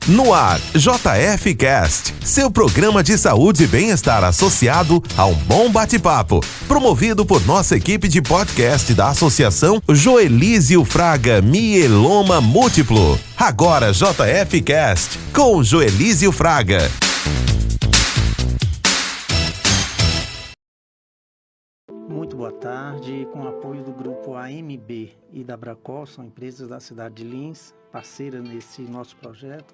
No ar, JF Cast, seu programa de saúde e bem-estar associado a um bom bate-papo, promovido por nossa equipe de podcast da Associação Joelísio Fraga Mieloma Múltiplo. Agora JF Cast, com Joelísio Fraga. Muito boa tarde, com o apoio do grupo AMB e da Bracol, são empresas da cidade de Lins, parceiras nesse nosso projeto.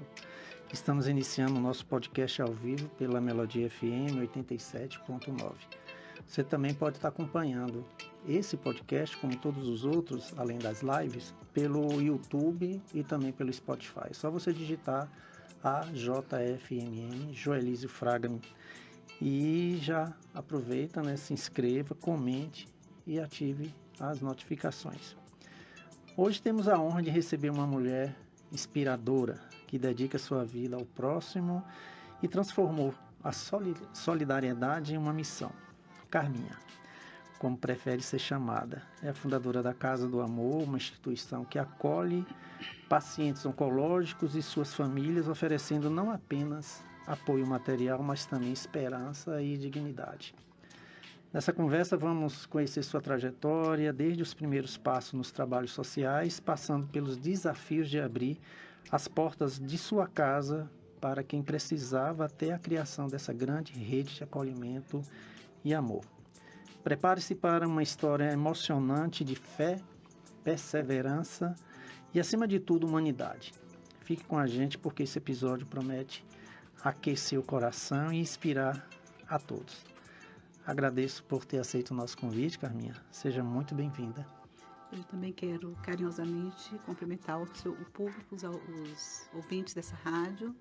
Estamos iniciando o nosso podcast ao vivo pela Melodia FM 87.9. Você também pode estar acompanhando esse podcast, como todos os outros, além das lives, pelo YouTube e também pelo Spotify. É só você digitar a JFMN, Joelísio Fraga, e já aproveita, se inscreva, comente e ative as notificações. Hoje temos a honra de receber uma mulher inspiradora que dedica sua vida ao próximo e transformou a solidariedade em uma missão. Carminha, como prefere ser chamada, é a fundadora da Casa do Amor, uma instituição que acolhe pacientes oncológicos e suas famílias, oferecendo não apenas apoio material, mas também esperança e dignidade. Nessa conversa vamos conhecer sua trajetória, desde os primeiros passos nos trabalhos sociais, passando pelos desafios de abrir as portas de sua casa para quem precisava, até a criação dessa grande rede de acolhimento e amor. Prepare-se para uma história emocionante de fé, perseverança e, acima de tudo, humanidade. Fique com a gente porque esse episódio promete aquecer o coração e inspirar a todos. Agradeço por ter aceito o nosso convite, Carminha. Seja muito bem-vinda. Eu também quero carinhosamente cumprimentar o público, os ouvintes dessa rádio,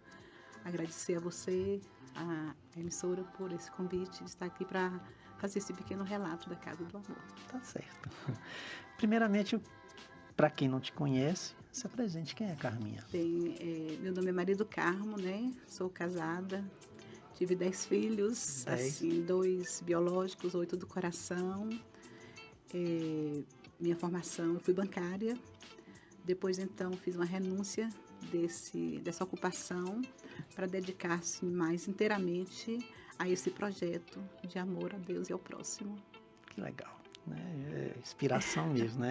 agradecer a você, a emissora, por esse convite de estar aqui para fazer esse pequeno relato da Casa do Amor. Tá certo. Primeiramente, para quem não te conhece, se apresente. Quem é Carminha? Meu nome é Maria do Carmo, Sou casada, tive 10 filhos, 2 biológicos, 8 do coração. Minha formação, eu fui bancária. Depois, então, fiz uma renúncia dessa ocupação para dedicar-se mais inteiramente a esse projeto de amor a Deus e ao próximo. Que legal. Inspiração mesmo,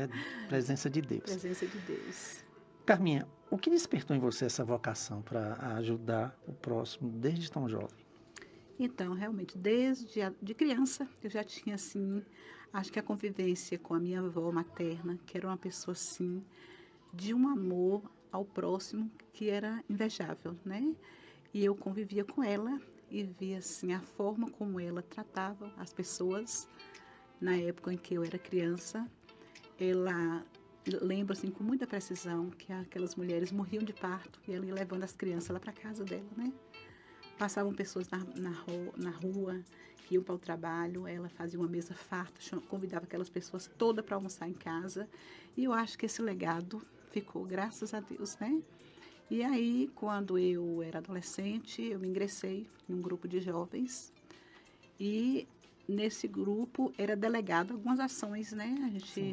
Presença de Deus. Presença de Deus. Carminha, o que despertou em você essa vocação para ajudar o próximo desde tão jovem? Então, realmente, desde de criança, eu já tinha, acho que a convivência com a minha avó materna, que era uma pessoa, de um amor ao próximo que era invejável, E eu convivia com ela e via, a forma como ela tratava as pessoas. Na época em que eu era criança, ela lembra com muita precisão que aquelas mulheres morriam de parto e ela ia levando as crianças lá para casa dela, Passavam pessoas na rua, que iam para o trabalho, ela fazia uma mesa farta, convidava aquelas pessoas todas para almoçar em casa. E eu acho que esse legado ficou, graças a Deus, E aí, quando eu era adolescente, eu me ingressei em um grupo de jovens e nesse grupo era delegado algumas ações,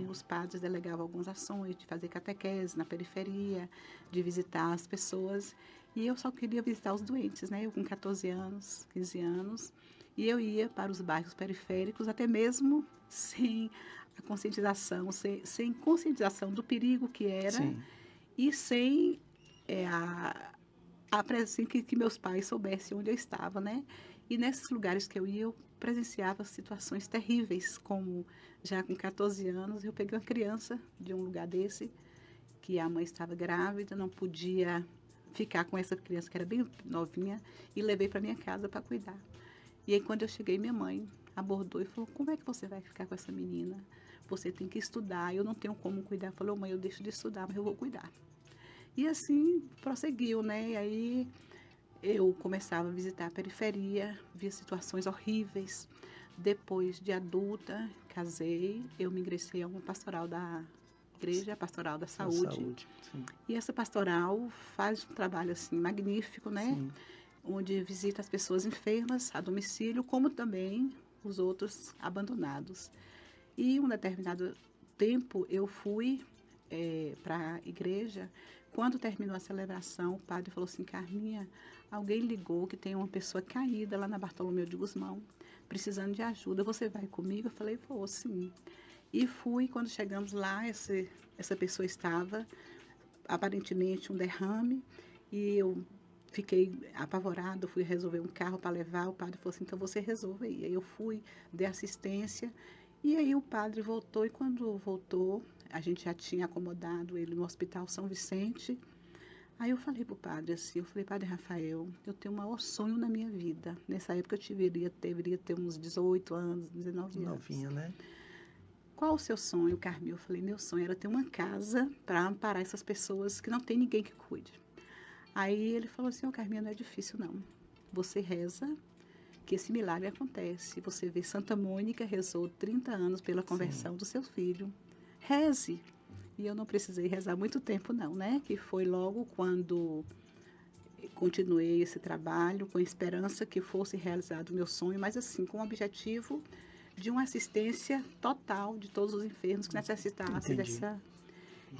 Os padres delegavam algumas ações de fazer catequese na periferia, de visitar as pessoas. E eu só queria visitar os doentes, Eu com 14 anos, 15 anos. E eu ia para os bairros periféricos, até mesmo sem a conscientização, sem conscientização do perigo que era. Sim. E sem que meus pais soubessem onde eu estava, E nesses lugares que eu ia, eu presenciava situações terríveis, como já com 14 anos, eu peguei uma criança de um lugar desse, que a mãe estava grávida, não podia ficar com essa criança, que era bem novinha, e levei para minha casa para cuidar. E aí, quando eu cheguei, minha mãe abordou e falou: como é que você vai ficar com essa menina? Você tem que estudar, eu não tenho como cuidar. Falou: mãe, eu deixo de estudar, mas eu vou cuidar. E assim, prosseguiu, E aí, eu começava a visitar a periferia, via situações horríveis. Depois de adulta, casei, eu me ingressei a uma pastoral da igreja, a pastoral da saúde. E essa pastoral faz um trabalho magnífico, Sim. Onde visita as pessoas enfermas a domicílio, como também os outros abandonados. E um determinado tempo eu fui para a igreja, quando terminou a celebração, o padre falou assim: Carminha, alguém ligou que tem uma pessoa caída lá na Bartolomeu de Gusmão, precisando de ajuda, você vai comigo? Eu falei: vou, sim. E fui. Quando chegamos lá, essa pessoa estava, aparentemente, um derrame, e eu fiquei apavorada, fui resolver um carro para levar. O padre falou assim: então você resolve aí. Aí eu fui, dei assistência, e aí o padre voltou, e quando voltou, a gente já tinha acomodado ele no Hospital São Vicente. Aí eu falei para o padre assim, eu falei: Padre Rafael, eu tenho o maior sonho na minha vida. Nessa época eu deveria ter uns 18 anos, 19 anos. Novinha, né? Qual o seu sonho, Carmil? Eu falei: meu sonho era ter uma casa para amparar essas pessoas que não tem ninguém que cuide. Aí ele falou assim: Carminha, não é difícil não. Você reza, que esse milagre acontece. Você vê, Santa Mônica rezou 30 anos pela conversão do seu filho. Reze. E eu não precisei rezar muito tempo não, né? Que foi logo quando continuei esse trabalho, com esperança que fosse realizado o meu sonho, mas assim, com o objetivo de uma assistência total de todos os enfermos que necessitassem dessa.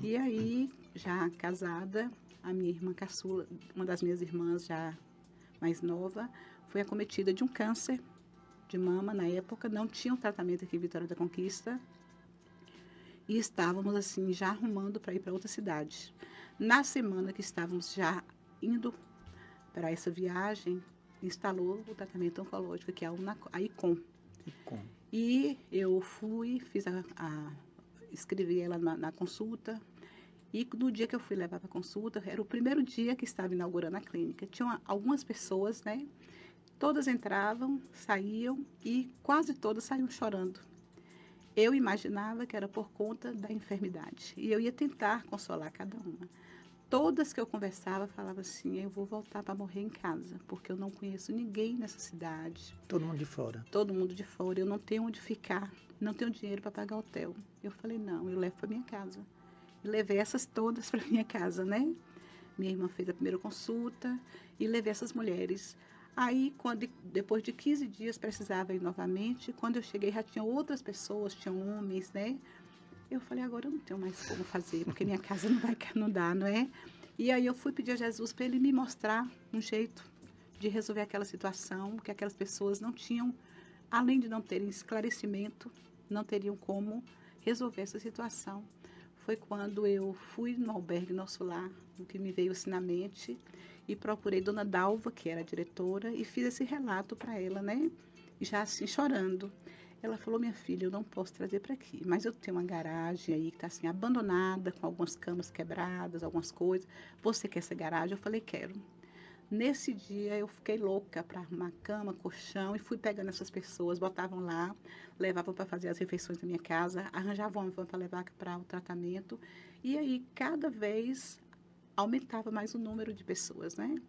E aí, já casada, a minha irmã caçula, uma das minhas irmãs já mais nova, foi acometida de um câncer de mama na época, não tinha um tratamento aqui em Vitória da Conquista, e estávamos assim, já arrumando para ir para outra cidade. Na semana que estávamos já para essa viagem, instalou o tratamento oncológico, que é a ICOM. E eu fui, escrevi ela na consulta, e no dia que eu fui levar para a consulta, era o primeiro dia que estava inaugurando a clínica. Tinham algumas pessoas, né? Todas entravam, saíam e quase todas saíam chorando. Eu imaginava que era por conta da enfermidade e eu ia tentar consolar cada uma. Todas que eu conversava falavam assim: eu vou voltar para morrer em casa, porque eu não conheço ninguém nessa cidade. Todo mundo de fora. Todo mundo de fora, eu não tenho onde ficar, não tenho dinheiro para pagar hotel. Eu falei: não, eu levo para minha casa. E levei essas todas para minha casa, né? Minha irmã fez a primeira consulta e levei essas mulheres. Aí, depois de 15 dias, precisava ir novamente. Quando eu cheguei, já tinham outras pessoas, tinham homens, né? Eu falei: agora eu não tenho mais como fazer, porque minha casa não dá, não é? E aí eu fui pedir a Jesus para ele me mostrar um jeito de resolver aquela situação, que aquelas pessoas não tinham, além de não terem esclarecimento, não teriam como resolver essa situação. Foi quando eu fui no albergue Nosso Lar, o que me veio assim na mente, e procurei Dona Dalva, que era a diretora, e fiz esse relato para ela, né? Já assim, chorando. Ela falou: minha filha, eu não posso trazer para aqui, mas eu tenho uma garagem aí que está assim, abandonada, com algumas camas quebradas, algumas coisas. Você quer essa garagem? Eu falei: quero. Nesse dia eu fiquei louca para arrumar cama, colchão, e fui pegando essas pessoas, botavam lá, levavam para fazer as refeições da minha casa, arranjavam uma van para levar para o tratamento, e aí cada vez aumentava mais o número de pessoas, né?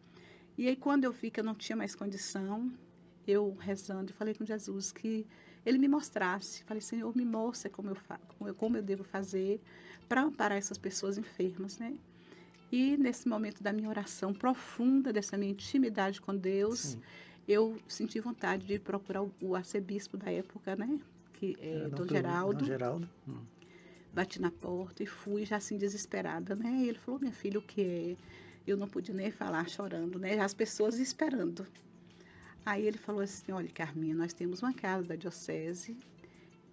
E aí quando eu vi que eu não tinha mais condição, eu rezando, falei com Jesus que ele me mostrasse. Falei: Senhor, me mostra como eu devo fazer para amparar essas pessoas enfermas, né? E nesse momento da minha oração profunda, dessa minha intimidade com Deus, sim, eu senti vontade de procurar o arcebispo da época, né? Que é Dom Geraldo. Bati na porta e fui já assim desesperada, né? E ele falou: minha filha, o que é? Eu não podia nem falar, chorando, né? As pessoas esperando. Aí ele falou assim: olha, Carminha, nós temos uma casa da diocese,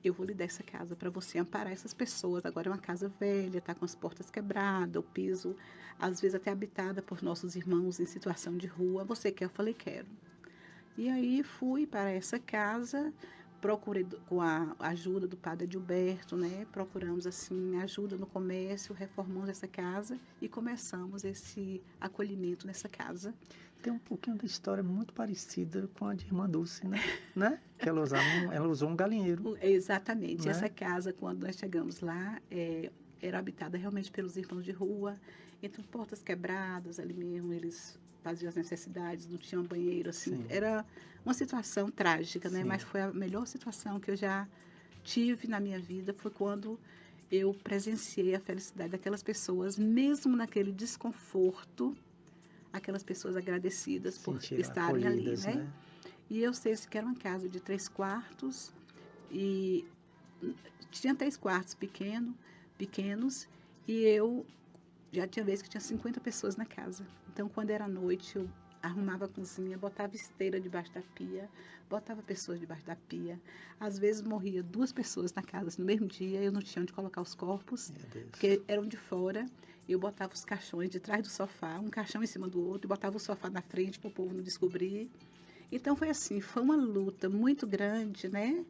eu vou lhe dar essa casa para você amparar essas pessoas. Agora é uma casa velha, está com as portas quebradas, o piso, às vezes até habitada por nossos irmãos em situação de rua. Você quer? Eu falei: quero. E aí fui para essa casa, procurei com a ajuda do padre Gilberto, né? Procuramos assim ajuda no comércio, reformamos essa casa e começamos esse acolhimento nessa casa. Tem um pouquinho da história muito parecida com a de Irmã Dulce, né? Que ela usou um galinheiro. Exatamente. Né? Essa casa, quando nós chegamos lá, era habitada realmente pelos irmãos de rua. Então, portas quebradas ali mesmo, eles faziam as necessidades, não tinham banheiro, assim. Sim. Era uma situação trágica, né? Sim. Mas foi a melhor situação que eu já tive na minha vida, foi quando eu presenciei a felicidade daquelas pessoas, mesmo naquele desconforto, aquelas pessoas agradecidas por estarem ali, né? E eu sei que era uma casa de 3 quartos, e tinha 3 quartos pequenos, E eu já tinha vezes que tinha 50 pessoas na casa. Então, quando era noite, eu arrumava a cozinha, botava esteira debaixo da pia, botava pessoas debaixo da pia. Às vezes morria 2 pessoas na casa assim, no mesmo dia, eu não tinha onde colocar os corpos, porque eram de fora. Eu botava os caixões de trás do sofá, um caixão em cima do outro, e botava o sofá na frente para o povo não descobrir. Então foi assim, foi uma luta muito grande, né?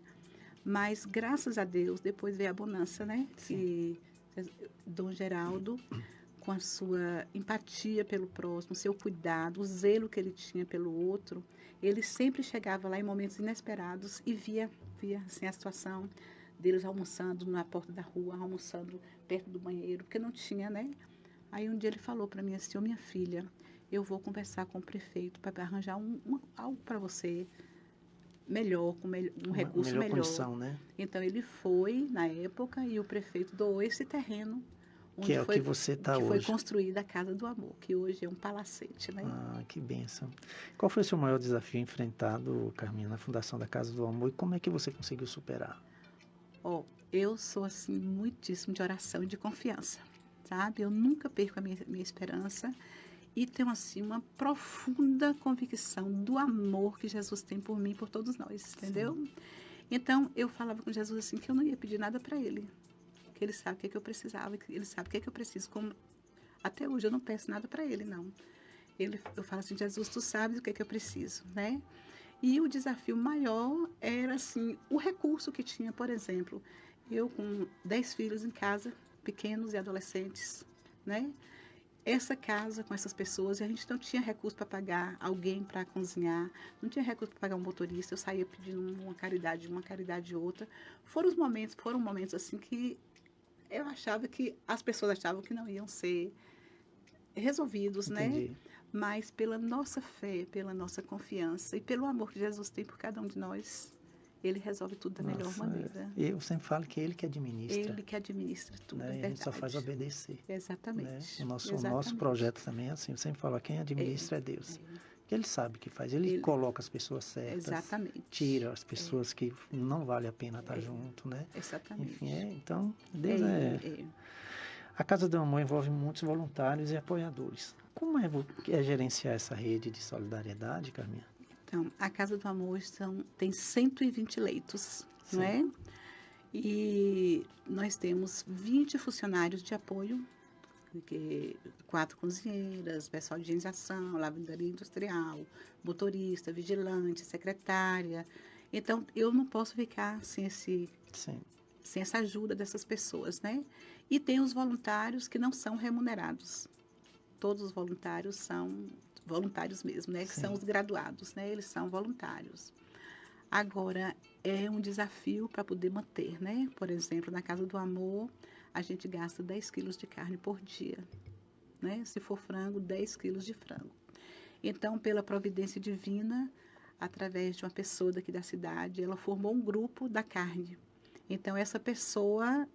Mas graças a Deus, depois veio a bonança, né? Que Dom Geraldo, com a sua empatia pelo próximo, seu cuidado, o zelo que ele tinha pelo outro, ele sempre chegava lá em momentos inesperados e via assim, a situação deles almoçando na porta da rua, almoçando perto do banheiro, porque não tinha, né? Aí um dia ele falou para mim assim: minha filha, eu vou conversar com o prefeito para arranjar algo para você melhor, com um recurso melhor. Condição, né? Então ele foi na época e o prefeito doou esse terreno onde que é o que você está hoje. Foi construída a Casa do Amor, que hoje é um palacete, né? Ah, que bênção. Qual foi o seu maior desafio enfrentado, Carminha, na fundação da Casa do Amor, e como é que você conseguiu superar? Eu sou, assim, muitíssimo de oração e de confiança, sabe? Eu nunca perco a minha esperança e tenho, assim, uma profunda convicção do amor que Jesus tem por mim e por todos nós, entendeu? Sim. Então, eu falava com Jesus, assim, que eu não ia pedir nada para Ele, que Ele sabe o que é que eu precisava, que Ele sabe o que é que eu preciso. Até hoje eu não peço nada para Ele, não. Eu falo assim: Jesus, Tu sabes o que é que eu preciso, né? E o desafio maior era, assim, o recurso que tinha. Por exemplo, eu com 10 filhos em casa, pequenos e adolescentes, né? Essa casa com essas pessoas, e a gente não tinha recurso para pagar alguém para cozinhar, não tinha recurso para pagar um motorista, eu saía pedindo uma caridade outra. Foram momentos assim que eu achava que as pessoas achavam que não iam ser resolvidos, Entendi. né? Mas pela nossa fé, pela nossa confiança e pelo amor que Jesus tem por cada um de nós, Ele resolve tudo da melhor maneira. Eu sempre falo que Ele que administra. Ele que administra tudo, né? E a gente só faz obedecer. Exatamente. Né? O nosso projeto também é assim, eu sempre falo, quem administra é Deus. Porque Ele sabe o que faz, Ele coloca as pessoas certas. Exatamente. Tira as pessoas que não vale a pena estar junto, né? Exatamente. Enfim, então, Deus A Casa do Amor envolve muitos voluntários e apoiadores. Como é gerenciar essa rede de solidariedade, Carminha? Então, a Casa do Amor tem 120 leitos, não é? E nós temos 20 funcionários de apoio, 4 cozinheiras, pessoal de higienização, lavanderia industrial, motorista, vigilante, secretária. Então, eu não posso ficar sem essa ajuda dessas pessoas, né? E tem os voluntários que não são remunerados. Todos os voluntários são voluntários mesmo, né? Que são os graduados, né? Eles são voluntários. Agora, é um desafio para poder manter, né? Por exemplo, na Casa do Amor, a gente gasta 10 quilos de carne por dia, né? Se for frango, 10 quilos de frango. Então, pela providência divina, através de uma pessoa daqui da cidade, ela formou um grupo da carne. Então, essa pessoa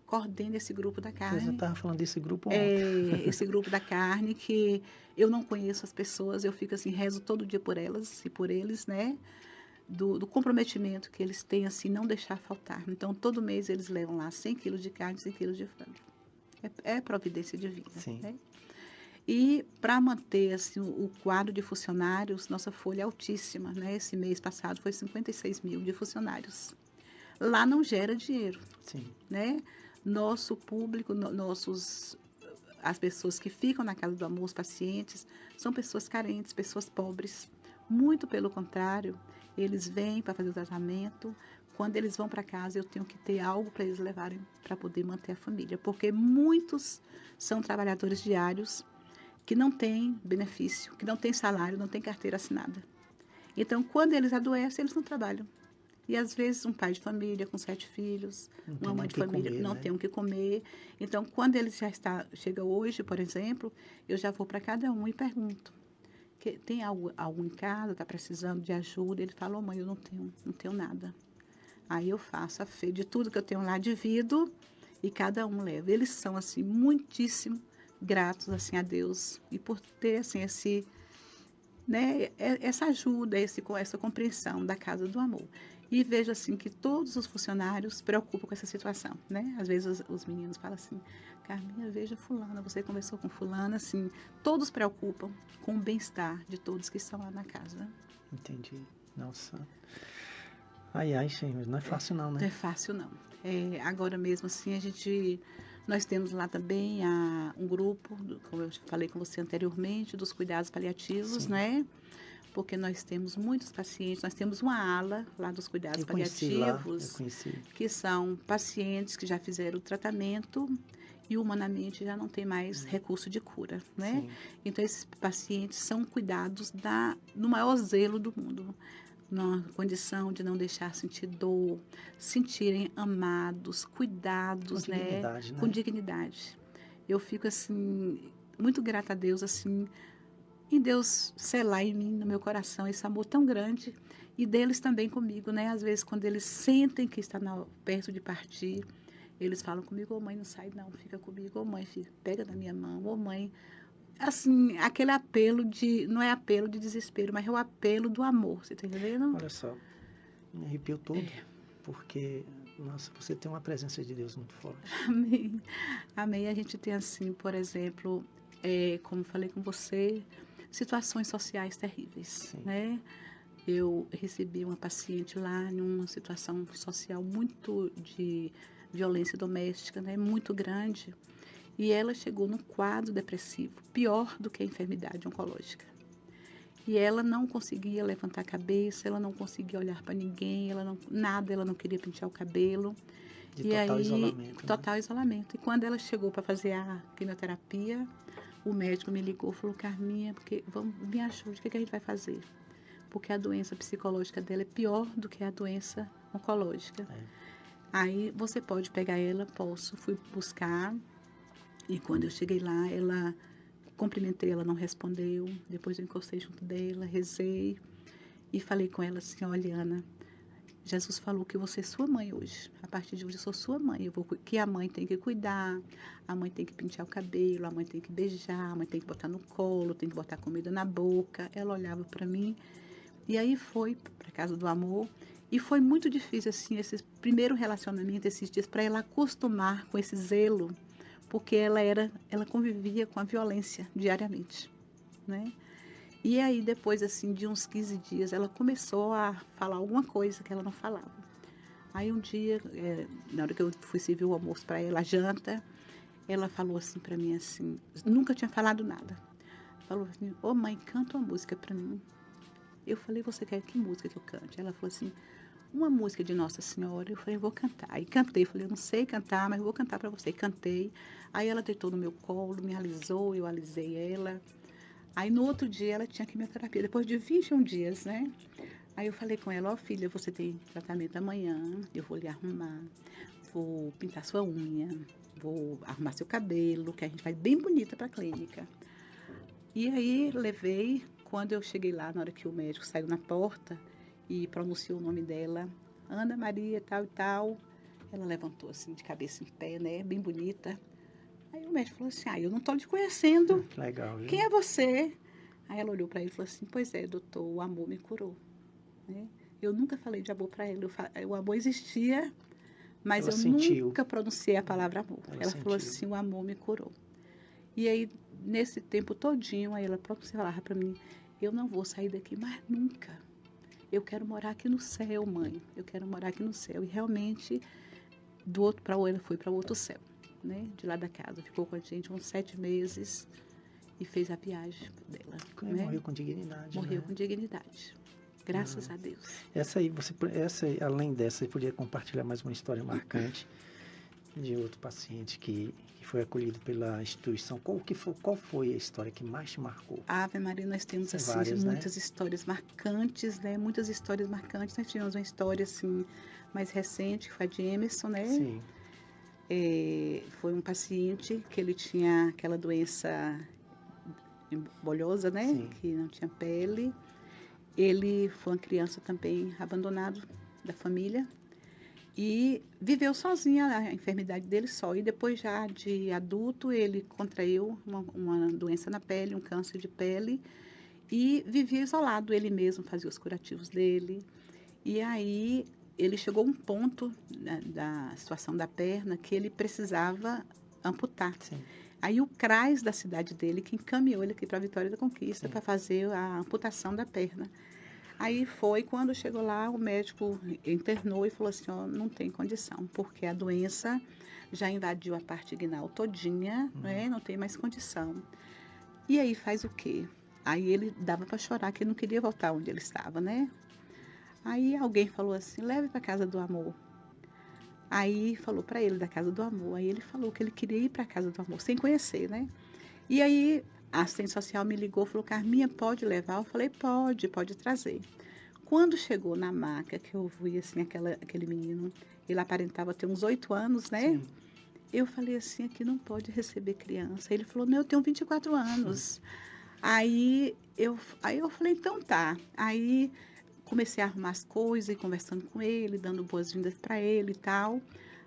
coordena esse grupo da carne. Você já estava falando desse grupo ontem. Esse grupo da carne, que eu não conheço as pessoas, eu fico assim, rezo todo dia por elas e por eles, né? Do comprometimento que eles têm, assim, não deixar faltar. Então, todo mês eles levam lá 100 quilos de carne, 100 quilos de frango. É providência divina, né? E para manter, assim, o quadro de funcionários, nossa folha é altíssima, né? Esse mês passado foi 56 mil de funcionários. Lá não gera dinheiro, né? Nosso público, as pessoas que ficam na Casa do Amor, os pacientes, são pessoas carentes, pessoas pobres. Muito pelo contrário, eles vêm para fazer o tratamento. Quando eles vão para casa, eu tenho que ter algo para eles levarem para poder manter a família. Porque muitos são trabalhadores diários que não têm benefício, que não têm salário, não têm carteira assinada. Então, quando eles adoecem, eles não trabalham. E, às vezes, um pai de família com 7 filhos, uma mãe de família não tem o que comer. Então, quando ele chega hoje, por exemplo, eu já vou para cada um e pergunto: tem algo em casa, está precisando de ajuda? Ele fala: mãe, eu não tenho nada. Aí eu faço a fé de tudo que eu tenho lá, divido e cada um leva. Eles são, assim, muitíssimo gratos, assim, a Deus e por ter, assim, né, essa ajuda, essa compreensão da Casa do Amor. E vejo, assim, que todos os funcionários se preocupam com essa situação, né? Às vezes os meninos falam assim: Carminha, veja fulana, você conversou com fulana, assim, todos preocupam com o bem-estar de todos que estão lá na casa. Entendi. Nossa. Ai, ai, Senhor, não é fácil não, Não né? é fácil, não. Agora mesmo, assim, nós temos lá também um grupo, como eu falei com você anteriormente, dos cuidados paliativos, Sim. né? Porque nós temos muitos pacientes, nós temos uma ala lá dos cuidados Eu conheci lá, eu paliativos, conheci. que são pacientes que já fizeram o tratamento e humanamente já não tem mais recurso de cura, né? Sim. Então, esses pacientes são cuidados no maior zelo do mundo, na condição de não deixar sentir dor, sentirem amados, cuidados, Com dignidade, né? Com dignidade. Eu fico, assim, muito grata a Deus, assim, em Deus selar em mim, no meu coração, esse amor tão grande, e deles também comigo, né? Às vezes, quando eles sentem que está perto de partir, eles falam comigo: ô mãe, não sai não, fica comigo, ô mãe, pega na minha mão, ô mãe. Assim, aquele apelo não é apelo de desespero, mas é o apelo do amor, você tá entendendo? Olha só, me arrepiou todo, porque, nossa, você tem uma presença de Deus muito forte. Amém. Amém. A gente tem assim, por exemplo, como falei com você, situações sociais terríveis, Sim. né? Eu recebi uma paciente lá numa situação social muito de violência doméstica, né? Muito grande. E ela chegou num quadro depressivo, pior do que a enfermidade oncológica. E ela não conseguia levantar a cabeça, ela não conseguia olhar para ninguém, ela não queria pentear o cabelo. De E total aí, isolamento. total isolamento. E quando ela chegou para fazer a quimioterapia, o médico me ligou e falou: Carminha, me ajude, o que a gente vai fazer? Porque a doença psicológica dela é pior do que a doença oncológica. Aí, você pode pegar ela? Posso. Fui buscar. E quando eu cheguei lá, cumprimentei, ela não respondeu. Depois eu encostei junto dela, rezei e falei com ela assim: olha, Ana, Jesus falou que você é sua mãe hoje. A partir de hoje eu sou sua mãe. Que a mãe tem que cuidar, a mãe tem que pentear o cabelo, a mãe tem que beijar, a mãe tem que botar no colo, tem que botar comida na boca. Ela olhava para mim e aí foi para casa do amor. E foi muito difícil, assim, esse primeiro relacionamento, esses dias, para ela acostumar com esse zelo, porque ela convivia com a violência diariamente, né? E aí, depois, assim, de uns 15 dias, ela começou a falar alguma coisa que ela não falava. Aí, um dia, na hora que eu fui servir o almoço para ela, a janta, ela falou assim para mim, assim, nunca tinha falado nada. Falou assim: ô mãe, canta uma música para mim. Eu falei: você quer que música que eu cante? Ela falou assim: uma música de Nossa Senhora. Eu falei: vou cantar. Aí cantei, falei: eu não sei cantar, mas eu vou cantar para você. E cantei. Aí ela deitou no meu colo, me alisou, eu alisei ela. Aí no outro dia ela tinha quimioterapia, depois de 21 dias, né? Aí eu falei com ela: ó filha, você tem tratamento amanhã, eu vou lhe arrumar, vou pintar sua unha, vou arrumar seu cabelo, que a gente vai bem bonita para a clínica. E aí levei, quando eu cheguei lá, na hora que o médico saiu na porta e pronunciou o nome dela, Ana Maria, tal e tal, ela levantou assim de cabeça em pé, né, bem bonita. Aí o médico falou assim: eu não estou te conhecendo. Legal, viu? Quem é você? Aí ela olhou para ele e falou assim: pois é, doutor, o amor me curou. Né? Eu nunca falei de amor para ele. O amor existia, mas Ela eu sentiu. nunca pronunciei a palavra amor. Ela falou assim: o amor me curou. E aí, nesse tempo todinho, aí ela própria falava para mim: eu não vou sair daqui mais nunca. Eu quero morar aqui no céu, mãe. Eu quero morar aqui no céu. E realmente, do outro para o ela foi para o outro céu, né? De lá da casa. Ficou com a gente uns 7 meses e fez a viagem dela. Né? Morreu com dignidade. Morreu né? com dignidade. Graças a Deus. Além dessa, você podia compartilhar mais uma história marcante de outro paciente que foi acolhido pela instituição. Qual foi a história que mais te marcou? Ave Maria, nós temos assim, várias, muitas né? histórias marcantes, né? Muitas histórias marcantes. Nós tivemos uma história assim, mais recente, que foi a de Emerson, né? Sim. Foi um paciente que ele tinha aquela doença bolhosa, né? Sim. Que não tinha pele. Ele foi uma criança também abandonado da família e viveu sozinho a enfermidade dele só. E depois já de adulto ele contraiu uma doença na pele, um câncer de pele e vivia isolado. Ele mesmo fazia os curativos dele. E aí ele chegou a um ponto da situação da perna que ele precisava amputar. Sim. Aí o CRAS da cidade dele que encaminhou ele aqui para a Vitória da Conquista para fazer a amputação da perna. Aí foi, quando chegou lá, o médico internou e falou assim, ó, não tem condição, porque a doença já invadiu a parte inguinal todinha, né? Não tem mais condição. E aí faz o quê? Aí ele dava para chorar, que ele não queria voltar onde ele estava, né? Aí alguém falou assim, leve para casa do amor. Aí falou para ele da casa do amor. Aí ele falou que ele queria ir para a casa do amor, sem conhecer, né? E aí a assistente social me ligou, falou, Carminha, pode levar? Eu falei, pode trazer. Quando chegou na maca, que eu vi assim, aquele menino, ele aparentava ter uns 8 anos, né? Sim. Eu falei assim, aqui não pode receber criança. Ele falou, não, eu tenho 24 anos. Aí eu falei, então tá. Aí comecei a arrumar as coisas, e conversando com ele, dando boas-vindas para ele e tal.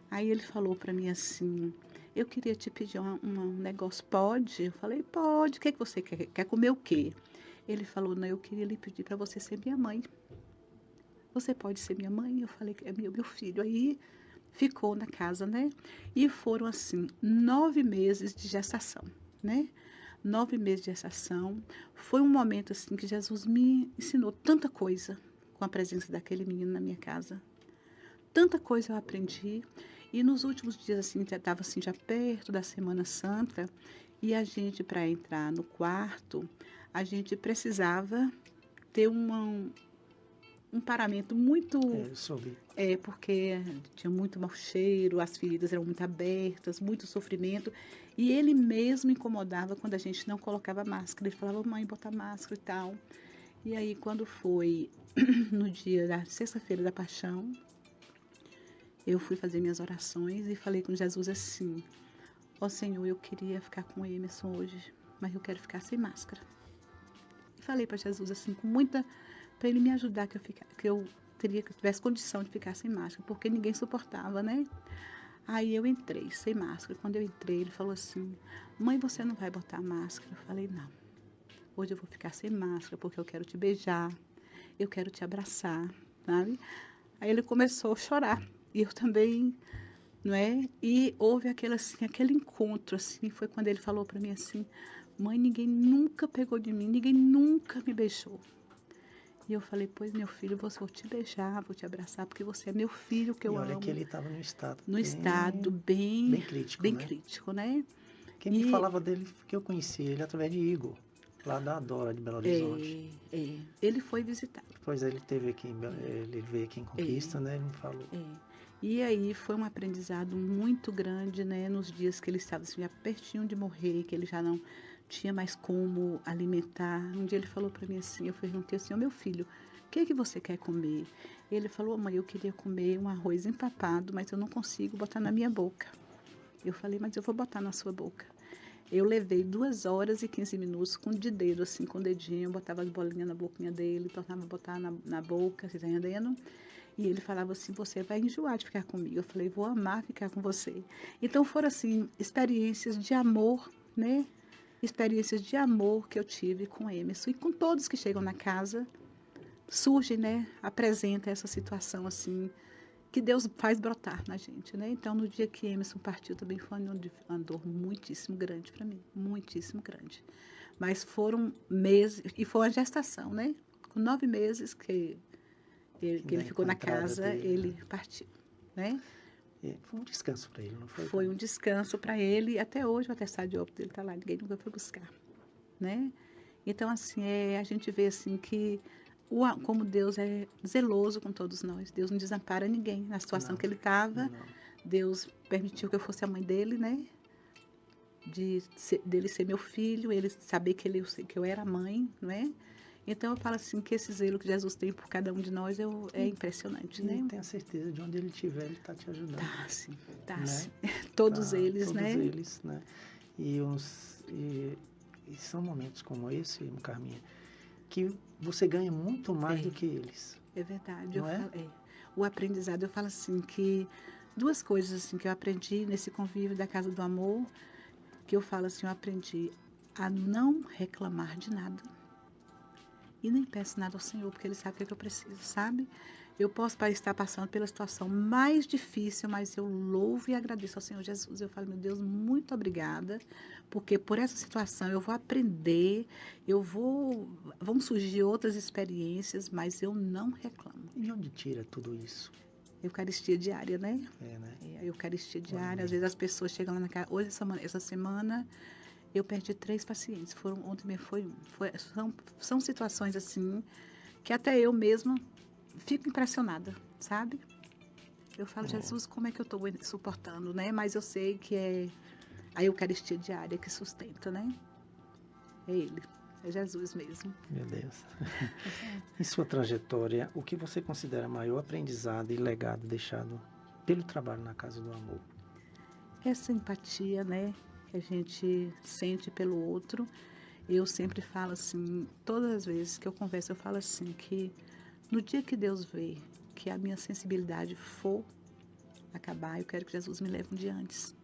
Aí ele falou para mim assim, eu queria te pedir um negócio, pode? Eu falei, pode. O que você quer? Quer comer o quê? Ele falou, não, eu queria lhe pedir para você ser minha mãe. Você pode ser minha mãe? Eu falei, é meu filho. Aí ficou na casa, né? E foram, assim, 9 meses de gestação, né? 9 meses de gestação. Foi um momento, assim, que Jesus me ensinou tanta coisa com a presença daquele menino na minha casa. Tanta coisa eu aprendi. E nos últimos dias, assim, estava assim, já perto da Semana Santa, e a gente, para entrar no quarto, a gente precisava ter um paramento muito... Eu soube. porque tinha muito mau cheiro, as feridas eram muito abertas, muito sofrimento. E ele mesmo incomodava quando a gente não colocava máscara. Ele falava, mãe, bota máscara e tal. E aí, quando foi no dia da sexta-feira da Paixão, eu fui fazer minhas orações e falei com Jesus assim, ó Senhor, eu queria ficar com o Emerson hoje, mas eu quero ficar sem máscara. E falei para Jesus assim, com muita... para ele me ajudar, que eu tivesse condição de ficar sem máscara, porque ninguém suportava, né? Aí eu entrei sem máscara. Quando eu entrei, ele falou assim, mãe, você não vai botar máscara? Eu falei, não. Hoje eu vou ficar sem máscara, porque eu quero te beijar, eu quero te abraçar, sabe? Aí ele começou a chorar. E eu também, não é? E houve aquele encontro, assim, foi quando ele falou para mim assim, mãe, ninguém nunca pegou de mim, ninguém nunca me beijou. E eu falei, pois, meu filho, vou te beijar, vou te abraçar, porque você é meu filho que eu amo. E olha que ele estava num estado bem crítico, bem né? crítico, né? Quem me falava dele, que eu conheci ele através de Igor, lá da Adora, de Belo Horizonte. Ele foi visitar. Depois ele teve aqui, ele veio aqui em Conquista, né? Ele me falou. E aí foi um aprendizado muito grande, né? Nos dias que ele estava assim, já pertinho de morrer, que ele já não tinha mais como alimentar. Um dia ele falou para mim assim, eu perguntei assim, meu filho, o que você quer comer? Ele falou, mãe, eu queria comer um arroz empapado, mas eu não consigo botar na minha boca. Eu falei, mas eu vou botar na sua boca. Eu levei 2 horas e 15 minutos com de dedo, assim, com o dedinho, eu botava as bolinhas na boquinha dele, tornava a botar na boca, você tá entendendo? E ele falava assim, você vai enjoar de ficar comigo. Eu falei, vou amar ficar com você. Então foram, assim, experiências de amor, né? Experiências de amor que eu tive com Emerson. E com todos que chegam na casa, surge, né? Apresenta essa situação, assim, que Deus faz brotar na gente, né? Então, no dia que Emerson partiu, também foi uma dor muitíssimo grande para mim. Muitíssimo grande. Mas foram meses, e foi uma gestação, né? Com 9 meses que ele ficou na casa, dele, ele partiu, né? Foi um descanso para ele, não foi? Foi um descanso para ele, e até hoje o atestado de óbito dele está lá, ninguém nunca foi buscar, né? Então, assim, a gente vê, assim, que como Deus é zeloso com todos nós. Deus não desampara ninguém. Na situação que ele estava, Deus permitiu que eu fosse a mãe dele, né? Dele ser meu filho, ele saber que eu era mãe, não é? Então eu falo assim que esse zelo que Jesus tem por cada um de nós é impressionante, né? E tenha certeza, de onde ele estiver, ele está te ajudando. Tá, sim. Tá, né? sim. Todos eles, todos né? Todos eles, né? E são momentos como esse, Carminha, que você ganha muito mais do que eles. É verdade. Não é? O aprendizado, eu falo assim que 2 coisas assim que eu aprendi nesse convívio da Casa do Amor, que eu falo assim, eu aprendi a não reclamar de nada e nem peço nada ao Senhor, porque Ele sabe o que eu preciso, sabe? Eu posso estar passando pela situação mais difícil, mas eu louvo e agradeço ao Senhor Jesus. Eu falo, meu Deus, muito obrigada, porque por essa situação eu vou aprender, vão surgir outras experiências, mas eu não reclamo. E de onde tira tudo isso? Eucaristia diária, né? Né? A Eucaristia diária. Às vezes as pessoas chegam lá na casa. Hoje, essa semana, eu perdi 3 pacientes. Ontem mesmo foi um. São situações assim que até eu mesma fico impressionada, sabe? Eu falo, Jesus, como é que eu estou suportando, né? Mas eu sei que é a Eucaristia diária que sustenta, né? É Ele, é Jesus mesmo. Meu Deus. Em sua trajetória, o que você considera maior aprendizado e legado deixado pelo trabalho na Casa do Amor? Essa empatia, né? Que a gente sente pelo outro. Eu sempre falo assim, todas as vezes que eu converso, eu falo assim, que no dia que Deus vê que a minha sensibilidade for acabar, eu quero que Jesus me leve um dia antes,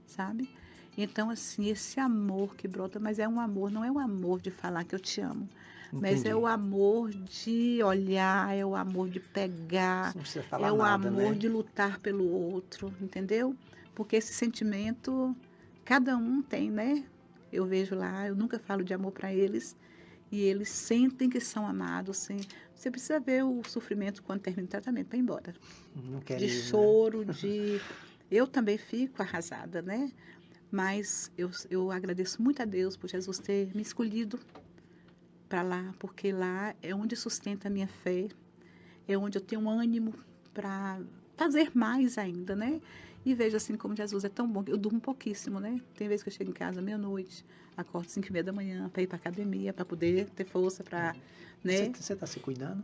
sabe? Então, assim, esse amor que brota, mas é um amor, não é um amor de falar que eu te amo, mas é o amor de olhar, é o amor de pegar, não precisa falar é o nada, amor né? de lutar pelo outro, entendeu? Porque esse sentimento, cada um tem, né? Eu vejo lá, eu nunca falo de amor para eles, e eles sentem que são amados. Você precisa ver o sofrimento quando termina o tratamento para ir embora. Não quer De ir, choro, né? Eu também fico arrasada, né? Mas eu agradeço muito a Deus por Jesus ter me escolhido para lá, porque lá é onde sustenta a minha fé, é onde eu tenho ânimo para fazer mais ainda, né? E vejo assim como Jesus é tão bom. Eu durmo pouquíssimo, né? Tem vezes que eu chego em casa meia-noite, acordo 5:30 da manhã para ir para academia, para poder ter força para, né? Você está se cuidando?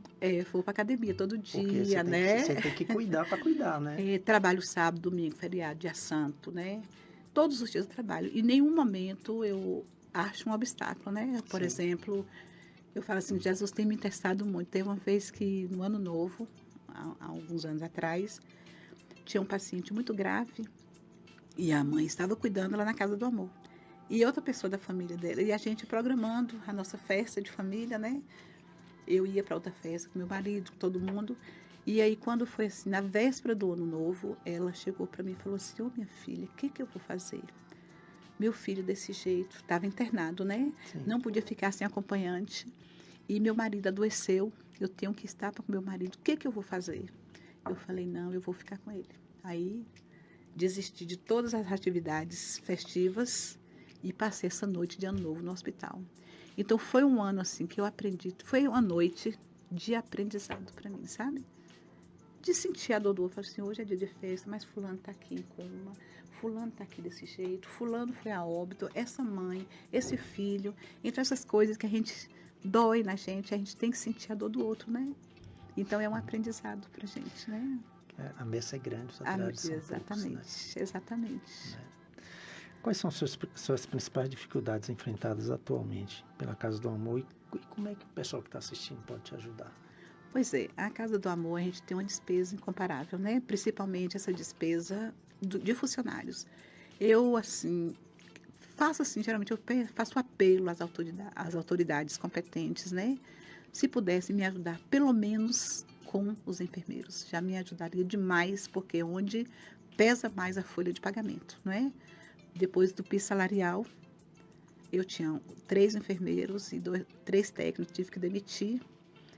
Vou para academia todo Porque dia, né? Você tem que cuidar para cuidar, né? Trabalho sábado, domingo, feriado, dia santo, né? Todos os dias eu trabalho. E em nenhum momento eu acho um obstáculo, né? Por exemplo, eu falo assim, Jesus tem me testado muito. Teve uma vez que no ano novo, há alguns anos atrás, tinha um paciente muito grave e a mãe estava cuidando lá na Casa do Amor. E outra pessoa da família dela. E a gente programando a nossa festa de família, né? Eu ia para outra festa com meu marido, com todo mundo. E aí, quando foi assim, na véspera do ano novo, ela chegou para mim e falou assim, ô minha filha, o que eu vou fazer? Meu filho desse jeito, estava internado, né? Sim. Não podia ficar sem acompanhante. E meu marido adoeceu, eu tenho que estar com meu marido, o que eu vou fazer? Eu falei, não, eu vou ficar com ele. Aí, desisti de todas as atividades festivas e passei essa noite de ano novo no hospital. Então, foi um ano assim que eu aprendi, foi uma noite de aprendizado para mim, sabe? De sentir a dor do outro. Falei assim, hoje é dia de festa, mas fulano está aqui em coma, fulano está aqui desse jeito, fulano foi a óbito, essa mãe, esse filho. Então, essas coisas que a gente dói na gente, a gente tem que sentir a dor do outro, né? Então, é um aprendizado pra gente, né? A mesa é grande, os atrasos são Exatamente, poucos, né? exatamente. Né? Quais são suas principais dificuldades enfrentadas atualmente pela Casa do Amor e como é que o pessoal que está assistindo pode te ajudar? Pois é, a Casa do Amor a gente tem uma despesa incomparável, né? Principalmente essa despesa de funcionários. Eu, assim, faço assim, geralmente eu faço apelo às autoridades competentes, né? Se pudesse me ajudar, pelo menos com os enfermeiros, já me ajudaria demais, porque é onde pesa mais a folha de pagamento, não é? Depois do piso salarial, eu tinha 3 enfermeiros e 3 técnicos, tive que demitir.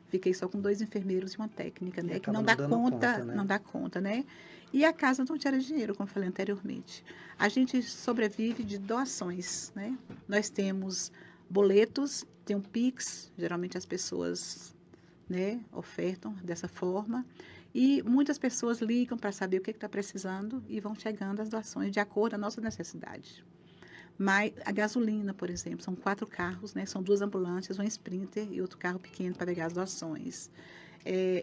Fiquei só com 2 enfermeiros e uma técnica, né? Que não dá conta, né? Não dá conta, né? E a casa não tinha dinheiro, como eu falei anteriormente. A gente sobrevive de doações, né? Nós temos boletos, tem um Pix, geralmente as pessoas, né, ofertam dessa forma. E muitas pessoas ligam para saber o que está precisando e vão chegando as doações de acordo com a nossa necessidade. Mas a gasolina, por exemplo, são 4 carros, né? São 2 ambulâncias, um Sprinter e outro carro pequeno para pegar as doações.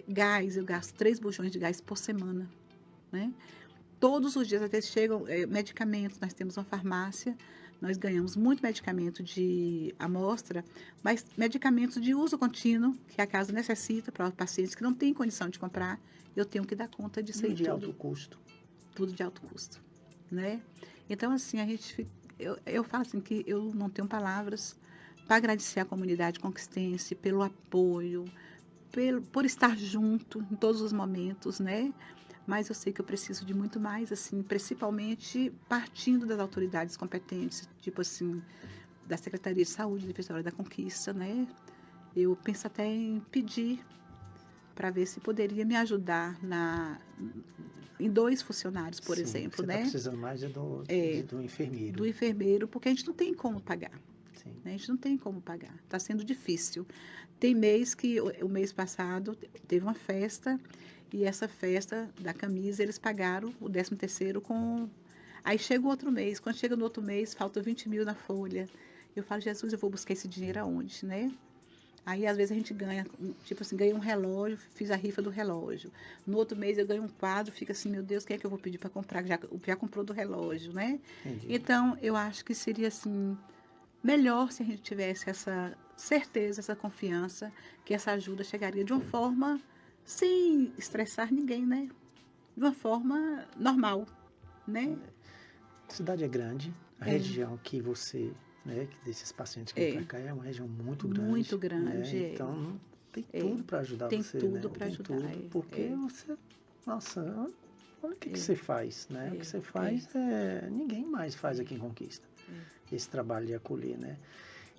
Gás, eu gasto 3 bujões de gás por semana, né? Todos os dias, até chegam medicamentos, nós temos uma farmácia, nós ganhamos muito medicamento de amostra, mas medicamentos de uso contínuo, que a casa necessita para pacientes que não têm condição de comprar, eu tenho que dar conta disso aí tudo. De alto custo. Tudo de alto custo, né? Então, assim, eu falo assim que eu não tenho palavras para agradecer à comunidade conquistense pelo apoio, por estar junto em todos os momentos, né? Mas eu sei que eu preciso de muito mais, assim, principalmente partindo das autoridades competentes, tipo assim, da Secretaria de Saúde de Vitória da Conquista, né? Eu penso até em pedir para ver se poderia me ajudar em 2 funcionários, por Sim, exemplo, você está né? precisando mais do enfermeiro. Do enfermeiro, porque a gente não tem como pagar. Sim. Né? A gente não tem como pagar. Está sendo difícil. Tem mês que, o mês passado, teve uma festa, e essa festa da camisa, eles pagaram o 13º com... Aí chega o outro mês. Quando chega no outro mês, falta 20 mil na folha. Eu falo, Jesus, eu vou buscar esse dinheiro aonde, né? Aí, às vezes, a gente ganha, tipo assim, ganha um relógio, fiz a rifa do relógio. No outro mês, eu ganho um quadro, fica assim, meu Deus, quem é que eu vou pedir para comprar? Já comprou do relógio, né? Entendi. Então, eu acho que seria, assim, melhor se a gente tivesse essa certeza, essa confiança, que essa ajuda chegaria de uma forma sem estressar ninguém, né? De uma forma normal, né? A cidade é grande, a região que você, né, que desses pacientes que vêm para cá é uma região muito grande. Muito grande, né? Então, tem tudo para ajudar tem você, tudo né? para ajudar, Tudo, porque você, nossa, olha o que você faz, né? O que você faz ninguém mais faz aqui em Conquista. Esse trabalho de acolher, né?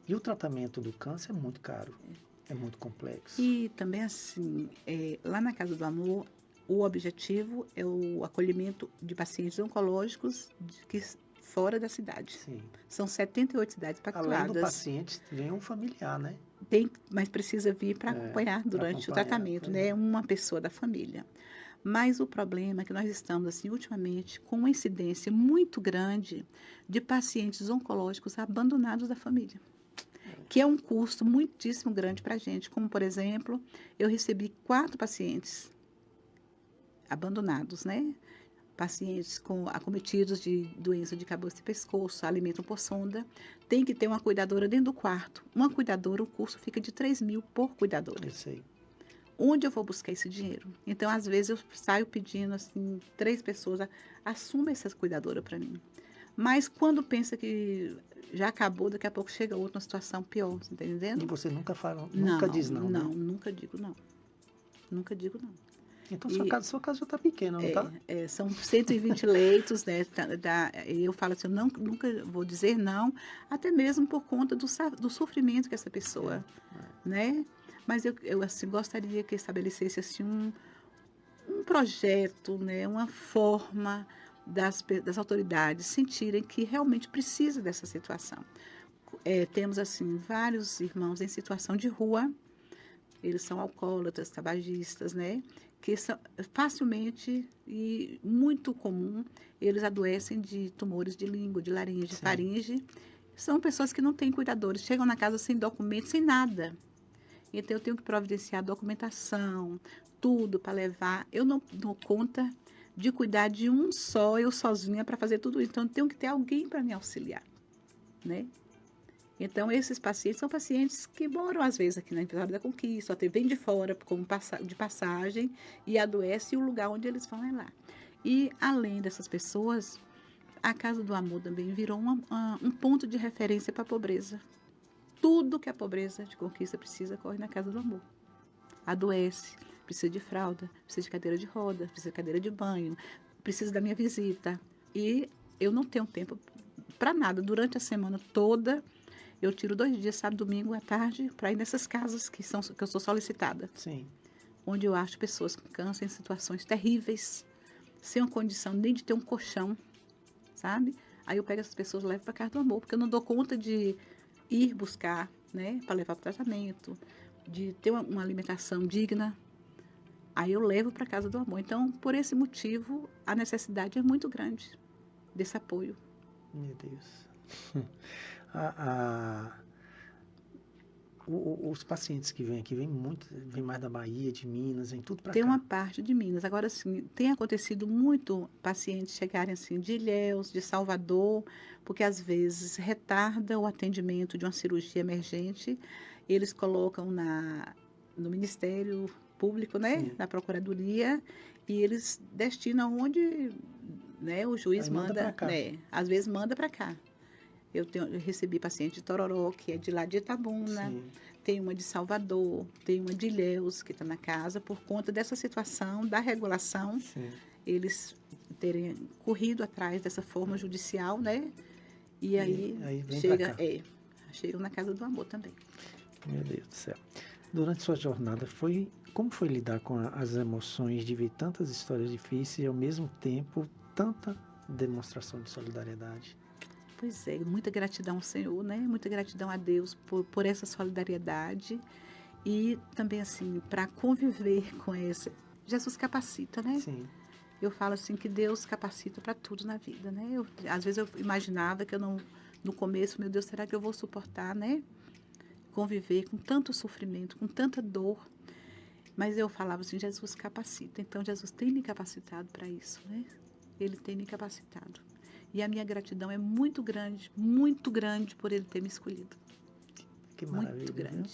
E o tratamento do câncer é muito caro, é muito complexo. E também, assim, lá na Casa do Amor, o objetivo é o acolhimento de pacientes oncológicos fora da cidade. Sim. São 78 cidades pactuadas. Além do paciente, vem um familiar, né? Mas precisa vir para acompanhar durante o tratamento, né? Uma pessoa da família. Mas o problema é que nós estamos, assim, ultimamente, com uma incidência muito grande de pacientes oncológicos abandonados da família, que é um custo muitíssimo grande para a gente. Como, por exemplo, eu recebi 4 pacientes abandonados, né? Pacientes acometidos de doença de cabeça e pescoço, alimentam por sonda, tem que ter uma cuidadora dentro do quarto. Uma cuidadora, o custo fica de 3 mil por cuidadora. Eu sei. Onde eu vou buscar esse dinheiro? Então, às vezes, eu saio pedindo, assim, 3 pessoas, assuma essa cuidadora para mim. Mas quando pensa que já acabou, daqui a pouco chega outra, uma situação pior, você tá entendendo? E você nunca fala, nunca diz não, né? Não, nunca digo não. Nunca digo não. Então, sua casa já está pequena, não está? São 120 leitos, né? Eu falo assim, eu nunca vou dizer não, até mesmo por conta do sofrimento que essa pessoa, né? Mas eu assim, gostaria que estabelecesse assim, um projeto, né? Uma forma das autoridades sentirem que realmente precisa dessa situação. Temos, assim, vários irmãos em situação de rua, eles são alcoólatras, tabagistas, né? Que são facilmente e muito comum, eles adoecem de tumores de língua, de laringe, Sim. faringe. São pessoas que não têm cuidadores, chegam na casa sem documento, sem nada. Então, eu tenho que providenciar documentação, tudo para levar. Eu não dou conta de cuidar de um só, eu sozinha, para fazer tudo isso. Então, eu tenho que ter alguém para me auxiliar, né? Então, esses pacientes são pacientes que moram, às vezes, aqui na Vitória da Conquista, até vêm de fora como de passagem e adoecem, e o lugar onde eles vão é lá. E, além dessas pessoas, a Casa do Amor também virou um ponto de referência para a pobreza. Tudo que a pobreza de Conquista precisa corre na Casa do Amor. Adoece, precisa de fralda, precisa de cadeira de roda, precisa de cadeira de banho, precisa da minha visita. E eu não tenho tempo para nada. Durante a semana toda, eu tiro 2 dias, sábado e domingo à tarde, para ir nessas casas que eu sou solicitada. Sim. Onde eu acho pessoas com câncer em situações terríveis, sem uma condição nem de ter um colchão, sabe? Aí eu pego essas pessoas e levo para a Casa do Amor, porque eu não dou conta de ir buscar, né, para levar para o tratamento, de ter uma alimentação digna. Aí eu levo para a Casa do Amor. Então, por esse motivo, a necessidade é muito grande desse apoio. Meu Deus. Os pacientes que vêm aqui, vêm mais da Bahia, de Minas, vêm tudo para cá. Tem uma parte de Minas. Agora, sim, tem acontecido muito pacientes chegarem assim de Ilhéus, de Salvador, porque às vezes retarda o atendimento de uma cirurgia emergente. Eles colocam no Ministério Público, né, Sim. na Procuradoria, e eles destinam onde, né, o juiz Aí manda pra cá. né, às vezes manda para cá. Eu recebi paciente de Tororó, que é de lá de Itabuna. Sim. Tem uma de Salvador, tem uma de Ilhéus, que está na casa, por conta dessa situação da regulação, Sim. eles terem corrido atrás dessa forma judicial, né? E aí vem chega, pra cá. chegam na casa do amor também. Meu Deus do céu. Durante sua jornada, como foi lidar com as emoções de ver tantas histórias difíceis e, ao mesmo tempo, tanta demonstração de solidariedade? Pois é, muita gratidão ao Senhor, né? Muita gratidão a Deus por essa solidariedade e também, assim, para conviver com esse... Jesus capacita, né? Sim. Eu falo assim que Deus capacita para tudo na vida, né? Às vezes eu imaginava que eu não... No começo, meu Deus, será que eu vou suportar, né? Conviver com tanto sofrimento, com tanta dor. Mas eu falava assim, Jesus capacita. Então, Jesus tem me capacitado para isso, né? Ele tem me capacitado. E a minha gratidão é muito grande por ele ter me escolhido. Que maravilha. Muito grande.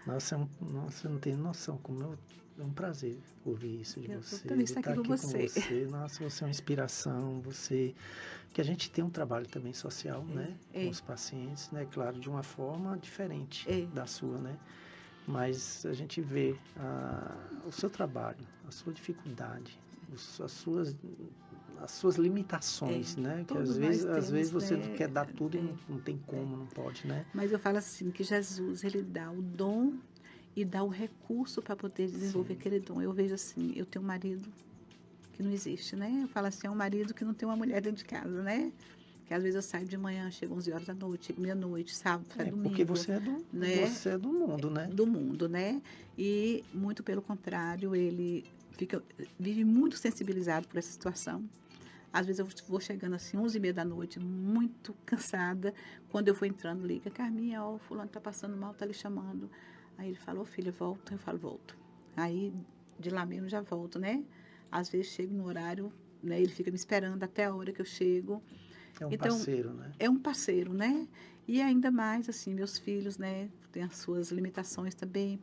Nossa, nossa, eu não tenho noção como é um prazer ouvir isso de você. Eu também estou aqui com você. Nossa, você é uma inspiração, que a gente tem um trabalho também social, né? Com os pacientes, né? Claro, de uma forma diferente da sua, né? Mas a gente vê o seu trabalho, a sua dificuldade, as suas limitações, né? Que às vezes você quer dar tudo e não tem como, não pode, né? Mas eu falo assim, que Jesus, ele dá o dom e dá o recurso para poder desenvolver aquele dom. Eu vejo assim, eu tenho um marido que não existe, né? Eu falo assim, é um marido que não tem uma mulher dentro de casa, né? Que às vezes eu saio de manhã, chego 11 horas da noite, chego meia-noite, sábado, domingo. Porque você é do mundo, né? Do mundo, né? E muito pelo contrário, ele vive muito sensibilizado por essa situação. Às vezes eu vou chegando assim, 11h30 da noite, muito cansada. Quando eu vou entrando, liga, Carminha, ó, o fulano tá passando mal, tá lhe chamando. Aí ele falou, filha, volta. Eu falo, volto. Aí, de lá mesmo, já volto, né? Às vezes chego no horário, né? Ele fica me esperando até a hora que eu chego. É um parceiro, né? É um parceiro, né? E ainda mais, assim, meus filhos, né? Têm as suas limitações também,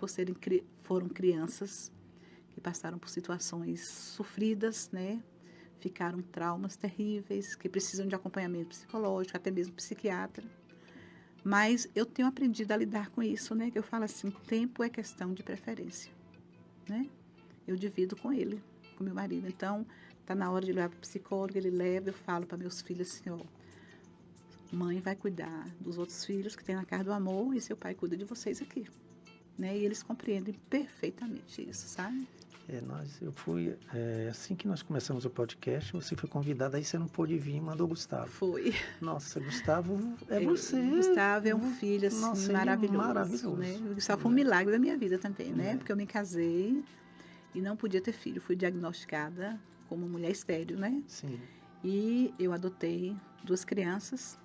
foram crianças que passaram por situações sofridas, né? Ficaram traumas terríveis, que precisam de acompanhamento psicológico, até mesmo psiquiatra. Mas eu tenho aprendido a lidar com isso, né? Que eu falo assim, tempo é questão de preferência, né? Eu divido com ele, com meu marido. Então, tá na hora de levar para o psicólogo, ele leva, eu falo para meus filhos assim, ó, mãe vai cuidar dos outros filhos que tem na casa do amor e seu pai cuida de vocês aqui, né? E eles compreendem perfeitamente isso, sabe? Assim que nós começamos o podcast, você foi convidada, aí você não pôde vir, mandou o Gustavo. Foi. Nossa, Gustavo você. Gustavo é um filho, assim, nossa, maravilhoso, né? O Gustavo foi um milagre da minha vida também, né? Porque eu me casei e não podia ter filho. Fui diagnosticada como mulher estéril, né? Sim. E eu adotei 2 crianças,